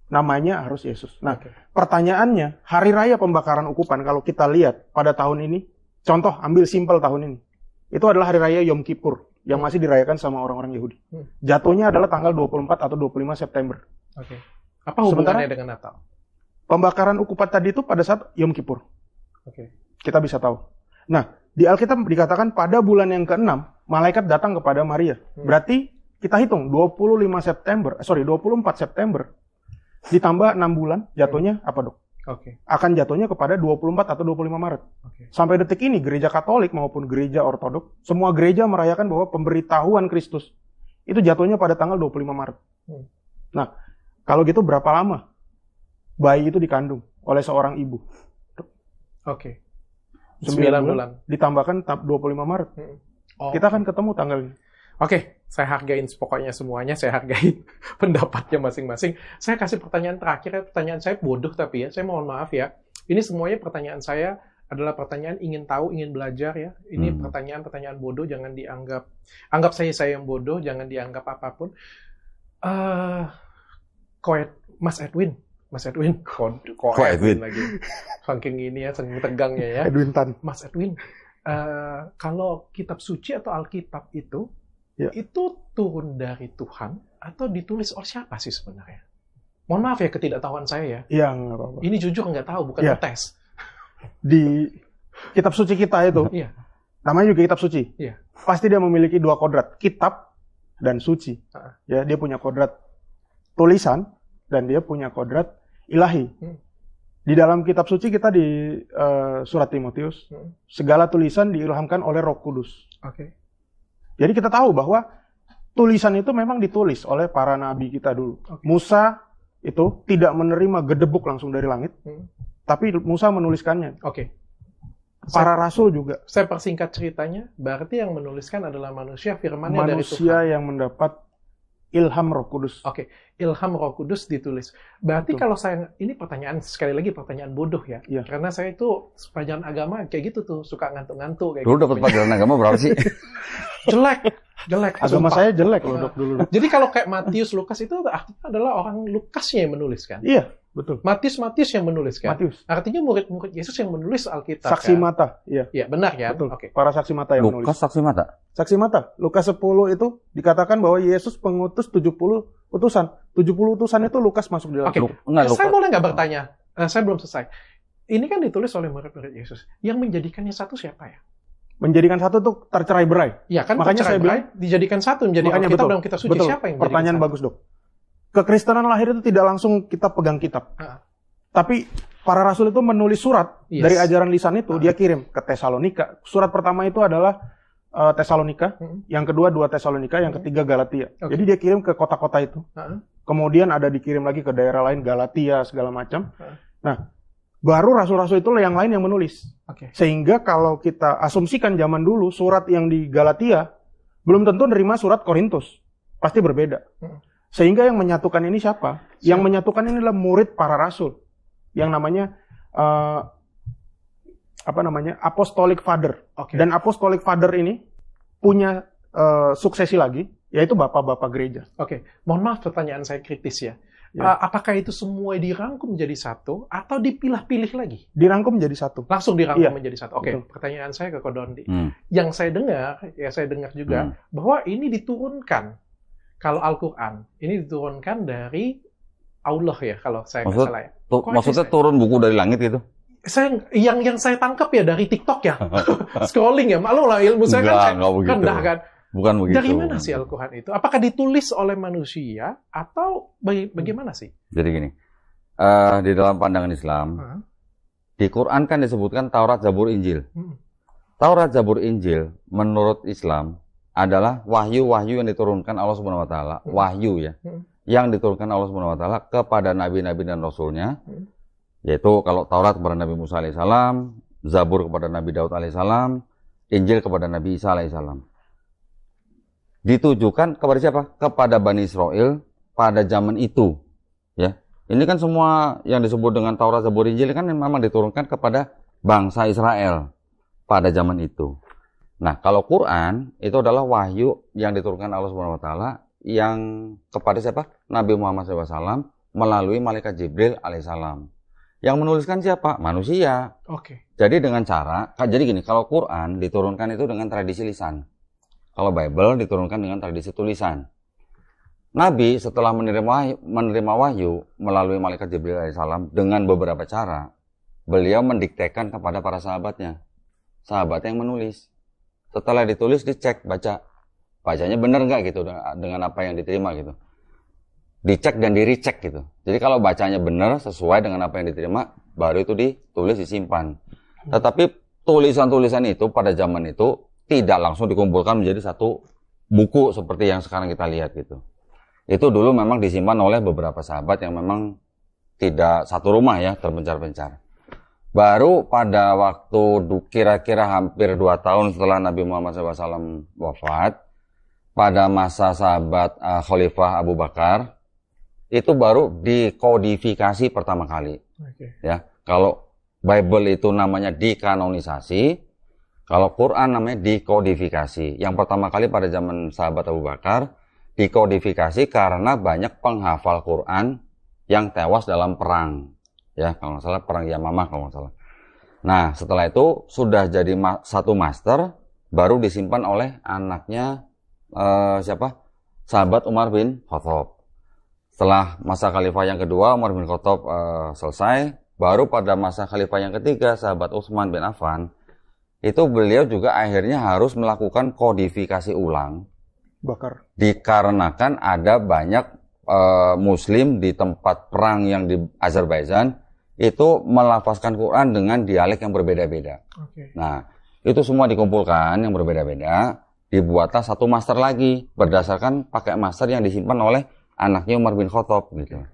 Speaker 3: Namanya harus Yesus. Nah, pertanyaannya, hari raya pembakaran ukupan, kalau kita lihat pada tahun ini, contoh, ambil simpel tahun ini. Itu adalah hari raya Yom Kippur yang masih dirayakan sama orang-orang Yahudi. Jatuhnya adalah tanggal 24 atau 25 September.
Speaker 1: Oke. Apa hubungannya dengan Natal?
Speaker 3: Pembakaran ukupan tadi itu pada saat Yom Kippur.
Speaker 1: Oke.
Speaker 3: Kita bisa tahu. Nah, di Alkitab dikatakan pada bulan yang ke-6, malaikat datang kepada Maria. Berarti kita hitung 24 September ditambah 6 bulan, jatuhnya apa, Dok? Akan jatuhnya kepada 24 atau 25 Maret. Sampai detik ini gereja Katolik maupun gereja Ortodok, semua gereja merayakan bahwa pemberitahuan Kristus itu jatuhnya pada tanggal 25 Maret. Nah, kalau gitu berapa lama bayi itu dikandung oleh seorang ibu? 9 bulan. Ditambahkan 25 Maret. Kita akan ketemu tanggalnya.
Speaker 1: Oke, saya hargain pokoknya semuanya, saya hargain pendapatnya masing-masing. Saya kasih pertanyaan terakhir, pertanyaan saya bodoh tapi ya, saya mohon maaf ya. Ini semuanya pertanyaan saya adalah pertanyaan ingin tahu, ingin belajar ya. Ini pertanyaan-pertanyaan bodoh, jangan anggap saya yang bodoh, jangan dianggap apapun. Mas Edwin, kok Edwin lagi. Saking ini ya, saking tegangnya ya.
Speaker 3: Edwin Tan.
Speaker 1: Mas Edwin, kalau kitab suci atau Alkitab itu turun dari Tuhan atau ditulis oleh siapa sih sebenarnya? Mohon maaf ya ketidaktahuan saya ya.
Speaker 3: Iya, nggak apa-apa.
Speaker 1: Ini jujur nggak tahu, bukan tes.
Speaker 3: di kitab suci kita itu,
Speaker 1: Iya.
Speaker 3: namanya juga kitab suci.
Speaker 1: Iya.
Speaker 3: Pasti dia memiliki dua kodrat, kitab dan suci. Ya, dia punya kodrat tulisan dan dia punya kodrat ilahi. Di dalam kitab suci kita di surat Timotius, segala tulisan diilhamkan oleh Roh Kudus.
Speaker 1: Oke.
Speaker 3: Jadi kita tahu bahwa tulisan itu memang ditulis oleh para nabi kita dulu. Musa itu tidak menerima gedebuk langsung dari langit, tapi Musa menuliskannya.
Speaker 1: Oke.
Speaker 3: Para rasul juga.
Speaker 1: Saya persingkat ceritanya, berarti yang menuliskan adalah manusia, firman-Nya dari Tuhan.
Speaker 3: Manusia yang mendapat ilham Roh Kudus.
Speaker 1: Oke, ilham Roh Kudus ditulis. Berarti
Speaker 3: Betul.
Speaker 1: kalau saya, ini pertanyaan, sekali lagi pertanyaan bodoh ya.
Speaker 3: Iya.
Speaker 1: Karena saya itu pelajaran agama kayak gitu tuh, suka ngantuk-ngantuk. Kayak
Speaker 2: Dulu
Speaker 1: gitu.
Speaker 2: dapat pelajaran agama berapa sih?
Speaker 1: Jelek.
Speaker 3: Agama
Speaker 1: sumpah.
Speaker 3: saya jelek loh, Dok, dulu. Dok.
Speaker 1: Jadi kalau kayak Matius, Lukas itu artinya adalah orang Lukasnya yang menuliskan.
Speaker 3: Iya, betul.
Speaker 1: Matius yang menuliskan.
Speaker 3: Matius.
Speaker 1: Artinya murid-murid Yesus yang menulis Alkitab.
Speaker 3: Saksi
Speaker 1: kan?
Speaker 3: mata, iya.
Speaker 1: Iya, benar ya.
Speaker 3: Betul.
Speaker 1: Oke.
Speaker 3: Para saksi mata yang menulis.
Speaker 2: Lukas saksi mata.
Speaker 3: Saksi mata. Lukas 10 itu dikatakan bahwa Yesus pengutus 70 utusan. 70 utusan itu Lukas masuk di dalam.
Speaker 1: Oke.
Speaker 2: Enggak,
Speaker 1: Saya
Speaker 2: Lukas.
Speaker 1: boleh nggak bertanya? Saya belum selesai. Ini kan ditulis oleh murid-murid Yesus. Yang menjadikannya satu siapa ya?
Speaker 3: Menjadikan satu tuh tercerai-berai.
Speaker 1: Ya kan,
Speaker 3: Makanya saya bilang,
Speaker 1: dijadikan satu menjadi
Speaker 3: makanya
Speaker 1: Alkitab
Speaker 3: betul.
Speaker 1: dan kitab suci.
Speaker 3: Betul.
Speaker 1: Siapa yang
Speaker 3: Pertanyaan
Speaker 1: menjadikan
Speaker 3: bagus, Dok. Kekristenan lahir itu tidak langsung kita pegang kitab. Tapi para rasul itu menulis surat
Speaker 1: Yes.
Speaker 3: dari ajaran lisan itu, dia kirim ke Tesalonika. Surat pertama itu adalah Tesalonika, yang kedua 2 Tesalonika, yang ketiga Galatia.
Speaker 1: Oke.
Speaker 3: Jadi dia kirim ke kota-kota itu. Kemudian ada dikirim lagi ke daerah lain, Galatia segala macam. Nah, baru rasul-rasul itu yang lain yang menulis.
Speaker 1: Oke.
Speaker 3: Sehingga kalau kita asumsikan zaman dulu surat yang di Galatia belum tentu nerima surat Korintus. Pasti berbeda. Sehingga yang menyatukan ini siapa? Yang menyatukan ini adalah murid para rasul. Yang namanya Apostolic Father.
Speaker 1: Oke.
Speaker 3: Dan Apostolic Father ini punya suksesi lagi, yaitu bapak-bapak gereja.
Speaker 1: Oke. Mohon maaf pertanyaan saya kritis ya.
Speaker 3: Ya.
Speaker 1: Apakah itu semua dirangkum menjadi satu atau dipilah-pilih lagi?
Speaker 3: Dirangkum menjadi satu.
Speaker 1: Langsung dirangkum
Speaker 3: Iya.
Speaker 1: menjadi satu. Oke,
Speaker 3: Betul.
Speaker 1: pertanyaan saya ke Kodondi. Yang saya dengar juga bahwa ini diturunkan. Kalau Al-Quran, ini diturunkan dari Allah ya, kalau saya nggak salah ya.
Speaker 2: Maksudnya turun buku dari langit gitu?
Speaker 1: Yang saya tangkap ya dari TikTok ya. Scrolling ya. Malu lah, ilmu saya kan
Speaker 2: Enggak begitu.
Speaker 1: rendah kan.
Speaker 2: Bukan begitu.
Speaker 1: Dari mana sih Al-Quran itu? Apakah ditulis oleh manusia atau bagaimana sih?
Speaker 2: Jadi gini, di dalam pandangan Islam, di Quran kan disebutkan Taurat, Zabur, Injil. Taurat, Zabur, Injil menurut Islam adalah wahyu-wahyu yang diturunkan Allah Subhanahu wa taala, wahyu ya. Yang diturunkan Allah Subhanahu wa taala kepada nabi-nabi dan rasulnya. Yaitu kalau Taurat kepada Nabi Musa alaihissalam, Zabur kepada Nabi Daud alaihissalam, Injil kepada Nabi Isa alaihissalam. Ditujukan kepada siapa? Kepada Bani Israel pada zaman itu. Ya, ini kan semua yang disebut dengan Taurat, Zabur, Injil kan memang diturunkan kepada bangsa Israel pada zaman itu. Nah, kalau Quran itu adalah wahyu yang diturunkan Allah Subhanahu wa taala yang kepada siapa? Nabi Muhammad SAW melalui malaikat Jibril alaihissalam. Yang menuliskan siapa? Manusia.
Speaker 1: Oke.
Speaker 2: Jadi dengan cara, jadi gini, kalau Quran diturunkan itu dengan tradisi lisan. Kalau Bible diturunkan dengan tradisi tulisan. Nabi setelah menerima wahyu melalui malaikat Jibril alaihissalam dengan beberapa cara, beliau mendiktekan kepada para sahabatnya. Sahabatnya yang menulis. Setelah ditulis, dicek, bacanya benar nggak gitu dengan apa yang diterima gitu. Dicek dan di-recheck gitu. Jadi kalau bacanya benar sesuai dengan apa yang diterima, baru itu ditulis, disimpan. Tetapi tulisan-tulisan itu pada zaman itu tidak langsung dikumpulkan menjadi satu buku seperti yang sekarang kita lihat gitu. Itu dulu memang disimpan oleh beberapa sahabat yang memang tidak satu rumah ya, terpencar-pencar. Baru pada waktu kira-kira hampir 2 tahun setelah Nabi Muhammad SAW wafat, pada masa sahabat Khalifah Abu Bakar, itu baru dikodifikasi pertama kali.
Speaker 1: Okay.
Speaker 2: Ya, kalau Bible itu namanya dikanonisasi, kalau Quran namanya dikodifikasi. Yang pertama kali pada zaman sahabat Abu Bakar, dikodifikasi karena banyak penghafal Quran yang tewas dalam perang. Ya, kalau nggak salah perang Yamamah kalau nggak salah. Nah, setelah itu sudah jadi satu master, baru disimpan oleh anaknya sahabat Umar bin Khattab. Setelah masa khalifah yang kedua, Umar bin Khattab selesai, baru pada masa khalifah yang ketiga, sahabat Utsman bin Affan, itu beliau juga akhirnya harus melakukan kodifikasi ulang.
Speaker 3: Bakar.
Speaker 2: Dikarenakan ada banyak Muslim di tempat perang yang di Azerbaijan itu melafazkan Quran dengan dialek yang berbeda-beda. Nah, itu semua dikumpulkan yang berbeda-beda, dibuatlah satu master lagi berdasarkan pakai master yang disimpan oleh anaknya Umar bin Khattab gitu.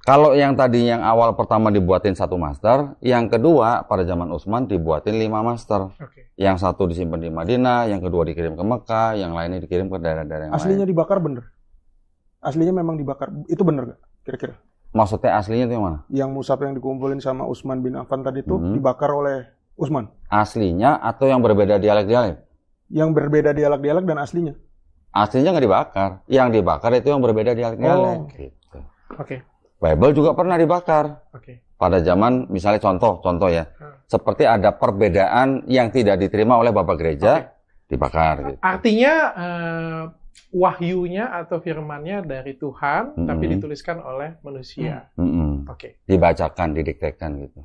Speaker 2: Kalau yang tadi yang awal pertama dibuatin satu master, yang kedua pada zaman Utsman dibuatin 5 master. Yang satu disimpan di Madinah, yang kedua dikirim ke Mekah, yang lainnya dikirim ke daerah-daerah yang
Speaker 3: Aslinya
Speaker 2: lain.
Speaker 3: dibakar bener? Aslinya memang dibakar. Itu bener nggak kira-kira?
Speaker 2: Maksudnya aslinya itu yang mana?
Speaker 3: Yang mushaf yang dikumpulin sama Utsman bin Affan tadi itu dibakar oleh Utsman?
Speaker 2: Aslinya atau yang berbeda dialek-dialek?
Speaker 3: Yang berbeda dialek-dialek dan aslinya?
Speaker 2: Aslinya nggak dibakar. Yang dibakar itu yang berbeda dialek-dialek. Gitu. Bible juga pernah dibakar. Pada zaman, misalnya contoh ya. Seperti ada perbedaan yang tidak diterima oleh Bapak Gereja, dibakar. Gitu.
Speaker 1: Artinya, wahyunya atau firmannya dari Tuhan, tapi dituliskan oleh manusia.
Speaker 2: Dibacakan, didiktekan gitu.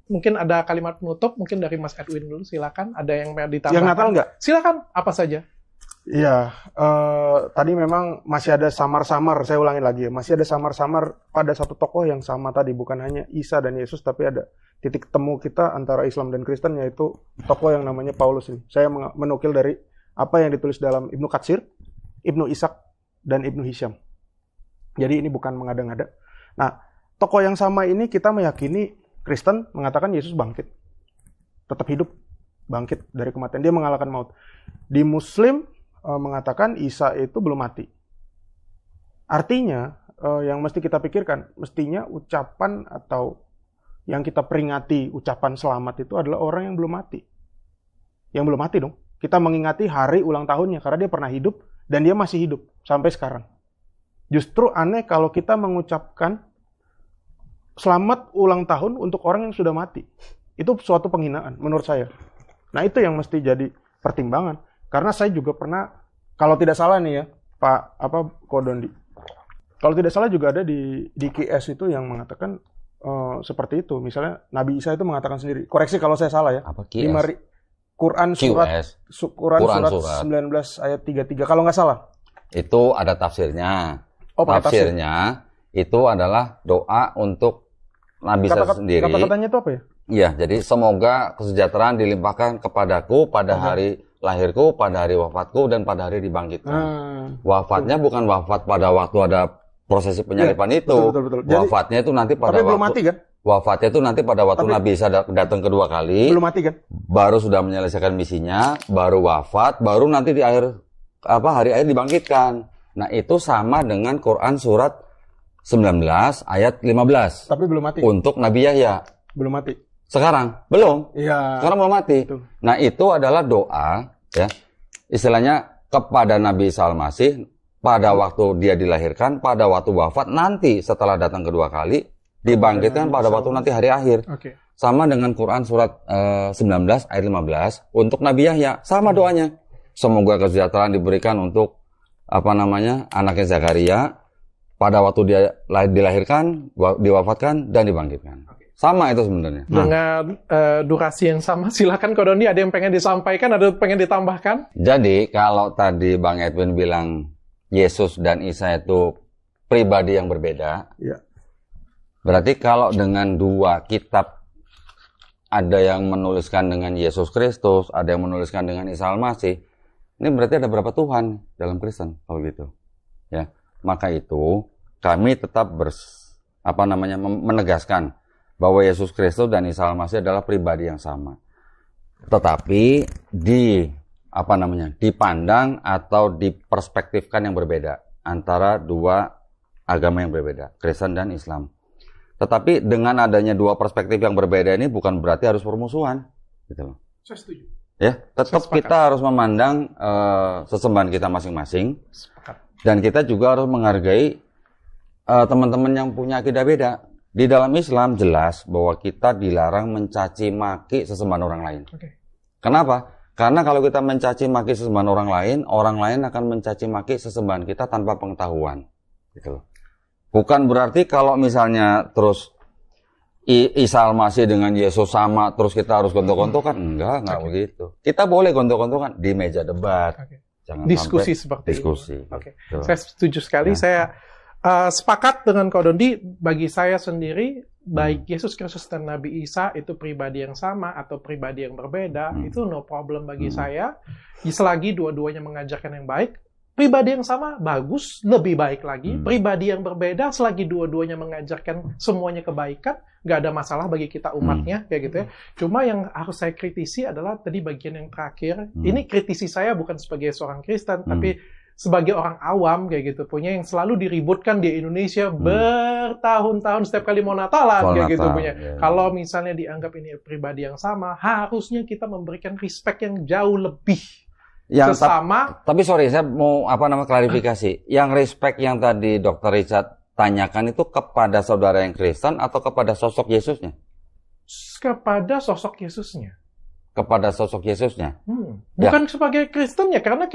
Speaker 1: Mungkin ada kalimat penutup, mungkin dari Mas Edwin dulu, silakan. Ada yang mau ditambahkan?
Speaker 3: Yang Natal nggak?
Speaker 1: Silakan, apa saja.
Speaker 3: Iya, tadi memang masih ada samar-samar, saya ulangin lagi ya, masih ada samar-samar pada satu tokoh yang sama tadi, bukan hanya Isa dan Yesus, tapi ada titik temu kita antara Islam dan Kristen, yaitu tokoh yang namanya Paulus ini. Saya menukil dari apa yang ditulis dalam Ibnu Katsir, Ibnu Ishaq, dan Ibnu Hisham. Jadi ini bukan mengada-ngada. Nah, tokoh yang sama ini kita meyakini Kristen mengatakan Yesus bangkit, tetap hidup, bangkit dari kematian, dia mengalahkan maut. Di Muslim mengatakan Isa itu belum mati. Artinya, yang mesti kita pikirkan, mestinya ucapan atau yang kita peringati ucapan selamat itu adalah orang yang belum mati. Yang belum mati dong. Kita mengingati hari ulang tahunnya, karena dia pernah hidup, dan dia masih hidup sampai sekarang. Justru aneh kalau kita mengucapkan selamat ulang tahun untuk orang yang sudah mati. Itu suatu penghinaan, menurut saya. Nah, itu yang mesti jadi pertimbangan. Karena saya juga pernah, kalau tidak salah nih ya, Pak Kodondi, kalau tidak salah juga ada di QS itu yang mengatakan seperti itu. Misalnya Nabi Isa itu mengatakan sendiri. Koreksi kalau saya salah ya.
Speaker 2: Apa QS?
Speaker 3: Quran surat 19 ayat 33. Kalau nggak salah.
Speaker 2: Itu ada tafsirnya.
Speaker 3: Tafsirnya
Speaker 2: itu adalah doa untuk Nabi Isa sendiri.
Speaker 3: Kata-katanya itu apa ya?
Speaker 2: Iya, jadi semoga kesejahteraan dilimpahkan kepadaku pada hari lahirku, pada hari wafatku, dan pada hari dibangkitkan. Wafatnya bukan wafat pada waktu ada prosesi penyalipan itu.
Speaker 3: Betul.
Speaker 2: Wafatnya itu nanti pada
Speaker 3: tapi belum mati kan?
Speaker 2: Wafatnya itu nanti pada waktu Nabi Isa datang kedua kali.
Speaker 3: Belum mati kan?
Speaker 2: Baru sudah menyelesaikan misinya, baru wafat, baru nanti di akhir hari akhir dibangkitkan. Nah, itu sama dengan Quran surat 19 ayat 15.
Speaker 3: Tapi belum mati.
Speaker 2: Untuk Nabi Yahya.
Speaker 3: Belum mati.
Speaker 2: Sekarang belum.
Speaker 3: Iya.
Speaker 2: Sekarang belum mati.
Speaker 3: Itu.
Speaker 2: Nah, itu adalah doa ya. Istilahnya kepada Nabi Isa Al-Masih pada waktu dia dilahirkan, pada waktu wafat, nanti setelah datang kedua kali dibangkitkan pada waktu nanti hari akhir. Sama dengan Quran surat 19 ayat 15 untuk Nabi Yahya, sama doanya. Semoga kesejahteraan diberikan untuk anaknya Zakaria pada waktu dia dilahirkan, diwafatkan dan dibangkitkan. Sama itu sebenarnya.
Speaker 1: Dengan durasi yang sama, silakan Kodondi, ada yang pengen disampaikan, ada yang pengen ditambahkan?
Speaker 2: Jadi, kalau tadi Bang Edwin bilang Yesus dan Isa itu pribadi yang berbeda,
Speaker 3: ya.
Speaker 2: Berarti kalau dengan dua kitab, ada yang menuliskan dengan Yesus Kristus, ada yang menuliskan dengan Isa Al-Masih, ini berarti ada berapa Tuhan dalam Kristen, kalau gitu. Ya, maka itu kami tetap menegaskan bahwa Yesus Kristus dan Isa Al-Masih adalah pribadi yang sama. Tetapi dipandang atau diperspektifkan yang berbeda antara dua agama yang berbeda, Kristen dan Islam. Tetapi dengan adanya dua perspektif yang berbeda ini bukan berarti harus permusuhan, gitu loh.
Speaker 1: Saya setuju.
Speaker 2: Ya, tetap kita harus memandang sesembahan kita masing-masing. Dan kita juga harus menghargai teman-teman yang punya akidah beda. Di dalam Islam jelas bahwa kita dilarang mencaci maki sesembahan orang lain. Kenapa? Karena kalau kita mencaci maki sesembahan orang lain akan mencaci maki sesembahan kita tanpa pengetahuan. Gitu loh. Bukan berarti kalau misalnya terus Isa Al-Masih dengan Yesus sama, terus kita harus gontok-gontokan. Enggak begitu. Kita boleh gontok-gontokan di meja debat. Jangan
Speaker 1: Diskusi
Speaker 2: sampai
Speaker 1: seperti
Speaker 2: diskusi.
Speaker 1: ini. Oke.
Speaker 2: Gitu.
Speaker 1: Saya setuju sekali. Saya sepakat dengan Ko Dondi. Bagi saya sendiri, baik Yesus Kristus dan Nabi Isa itu pribadi yang sama atau pribadi yang berbeda, itu no problem bagi saya. Selagi dua-duanya mengajarkan yang baik, pribadi yang sama bagus, lebih baik lagi. Pribadi yang berbeda, selagi dua-duanya mengajarkan semuanya kebaikan, nggak ada masalah bagi kita umatnya, kayak gitu ya. Cuma yang harus saya kritisi adalah tadi bagian yang terakhir. Ini kritisi saya bukan sebagai seorang Kristen, tapi sebagai orang awam, kayak gitu. Punya yang selalu diributkan di Indonesia bertahun-tahun setiap kali mau Natalan, kayak gitu punya. Kalau misalnya dianggap ini pribadi yang sama, harusnya kita memberikan respect yang jauh lebih sesama.
Speaker 2: Tapi sorry, saya mau klarifikasi. Yang respect yang tadi Dr. Richard tanyakan itu kepada saudara yang Kristen atau kepada sosok Yesusnya?
Speaker 1: Kepada sosok Yesusnya.
Speaker 2: Kepada sosok Yesusnya.
Speaker 1: Bukan sebagai Kristen ya, karena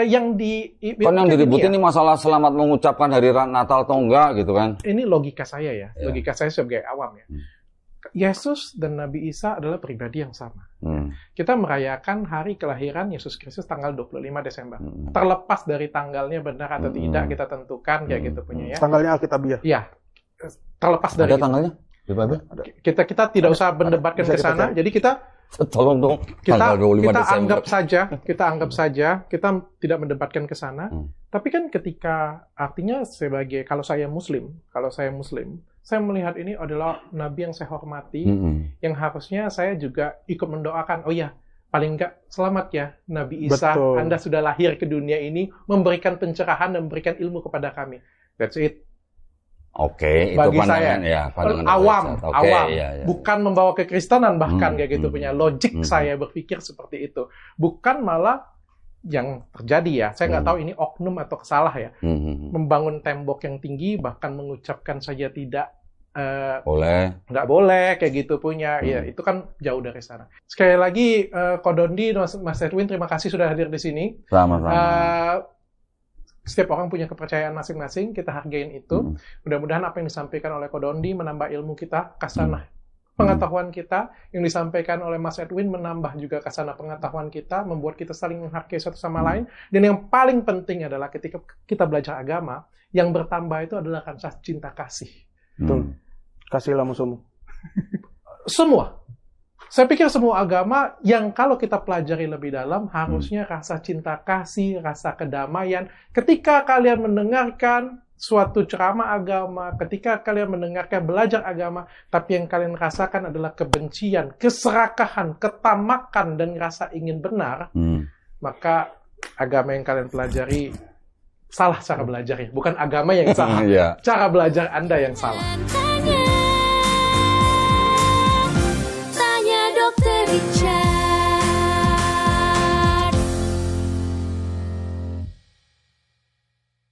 Speaker 1: yang
Speaker 2: yang diributin ini masalah selamat mengucapkan hari Natal atau enggak gitu kan? Ini
Speaker 1: logika saya ya, logika saya sebagai awam ya. Yesus dan Nabi Isa adalah pribadi yang sama. Kita merayakan hari kelahiran Yesus Kristus tanggal 25 Desember. Terlepas dari tanggalnya benar atau tidak, kita tentukan kayak gitu punya ya.
Speaker 3: Tanggalnya Alkitabiah.
Speaker 1: Iya. Terlepas dari
Speaker 2: ada tanggalnya? Di Bible?
Speaker 1: Kita tidak usah mendebatkan ke sana. Jadi kita
Speaker 2: tolong dong.
Speaker 1: Kita
Speaker 2: Desember.
Speaker 1: anggap saja kita tidak mendebatkan ke sana. Tapi kan ketika artinya kalau saya Muslim, saya melihat ini adalah nabi yang saya hormati, yang harusnya saya juga ikut mendoakan. Oh ya, paling enggak selamat ya Nabi Isa.
Speaker 3: Betul.
Speaker 1: Anda sudah lahir ke dunia ini, memberikan pencerahan dan memberikan ilmu kepada kami. That's it.
Speaker 2: Oke, itu
Speaker 1: bagi
Speaker 2: pandangan
Speaker 1: saya
Speaker 2: pandangan
Speaker 1: awam,
Speaker 2: iya.
Speaker 1: Bukan membawa kekristenan bahkan kayak gitu punya logik saya berpikir seperti itu. Bukan malah yang terjadi ya, saya nggak tahu ini oknum atau salah ya, membangun tembok yang tinggi bahkan mengucapkan saja tidak nggak boleh kayak gitu punya, ya itu kan jauh dari sana. Sekali lagi Ko Dondi, Mas Edwin, terima kasih sudah hadir di sini.
Speaker 2: Sama-sama.
Speaker 1: Setiap orang punya kepercayaan masing-masing, kita hargain itu. Mudah-mudahan apa yang disampaikan oleh Ko Dondi menambah ilmu kita, kasanah pengetahuan kita, yang disampaikan oleh Mas Edwin menambah juga kasanah pengetahuan kita, membuat kita saling menghargai satu sama lain. Dan yang paling penting adalah ketika kita belajar agama, yang bertambah itu adalah rasa cinta kasih.
Speaker 3: Betul. Kasihlah musuhmu.
Speaker 1: Semua. Saya pikir semua agama yang kalau kita pelajari lebih dalam, harusnya rasa cinta kasih, rasa kedamaian. Ketika kalian mendengarkan suatu ceramah agama, ketika kalian mendengarkan belajar agama, tapi yang kalian rasakan adalah kebencian, keserakahan, ketamakan, dan rasa ingin benar, maka agama yang kalian pelajari salah cara belajarnya. Bukan agama yang salah, cara belajar Anda yang salah.
Speaker 4: Tanya Dr. Richard.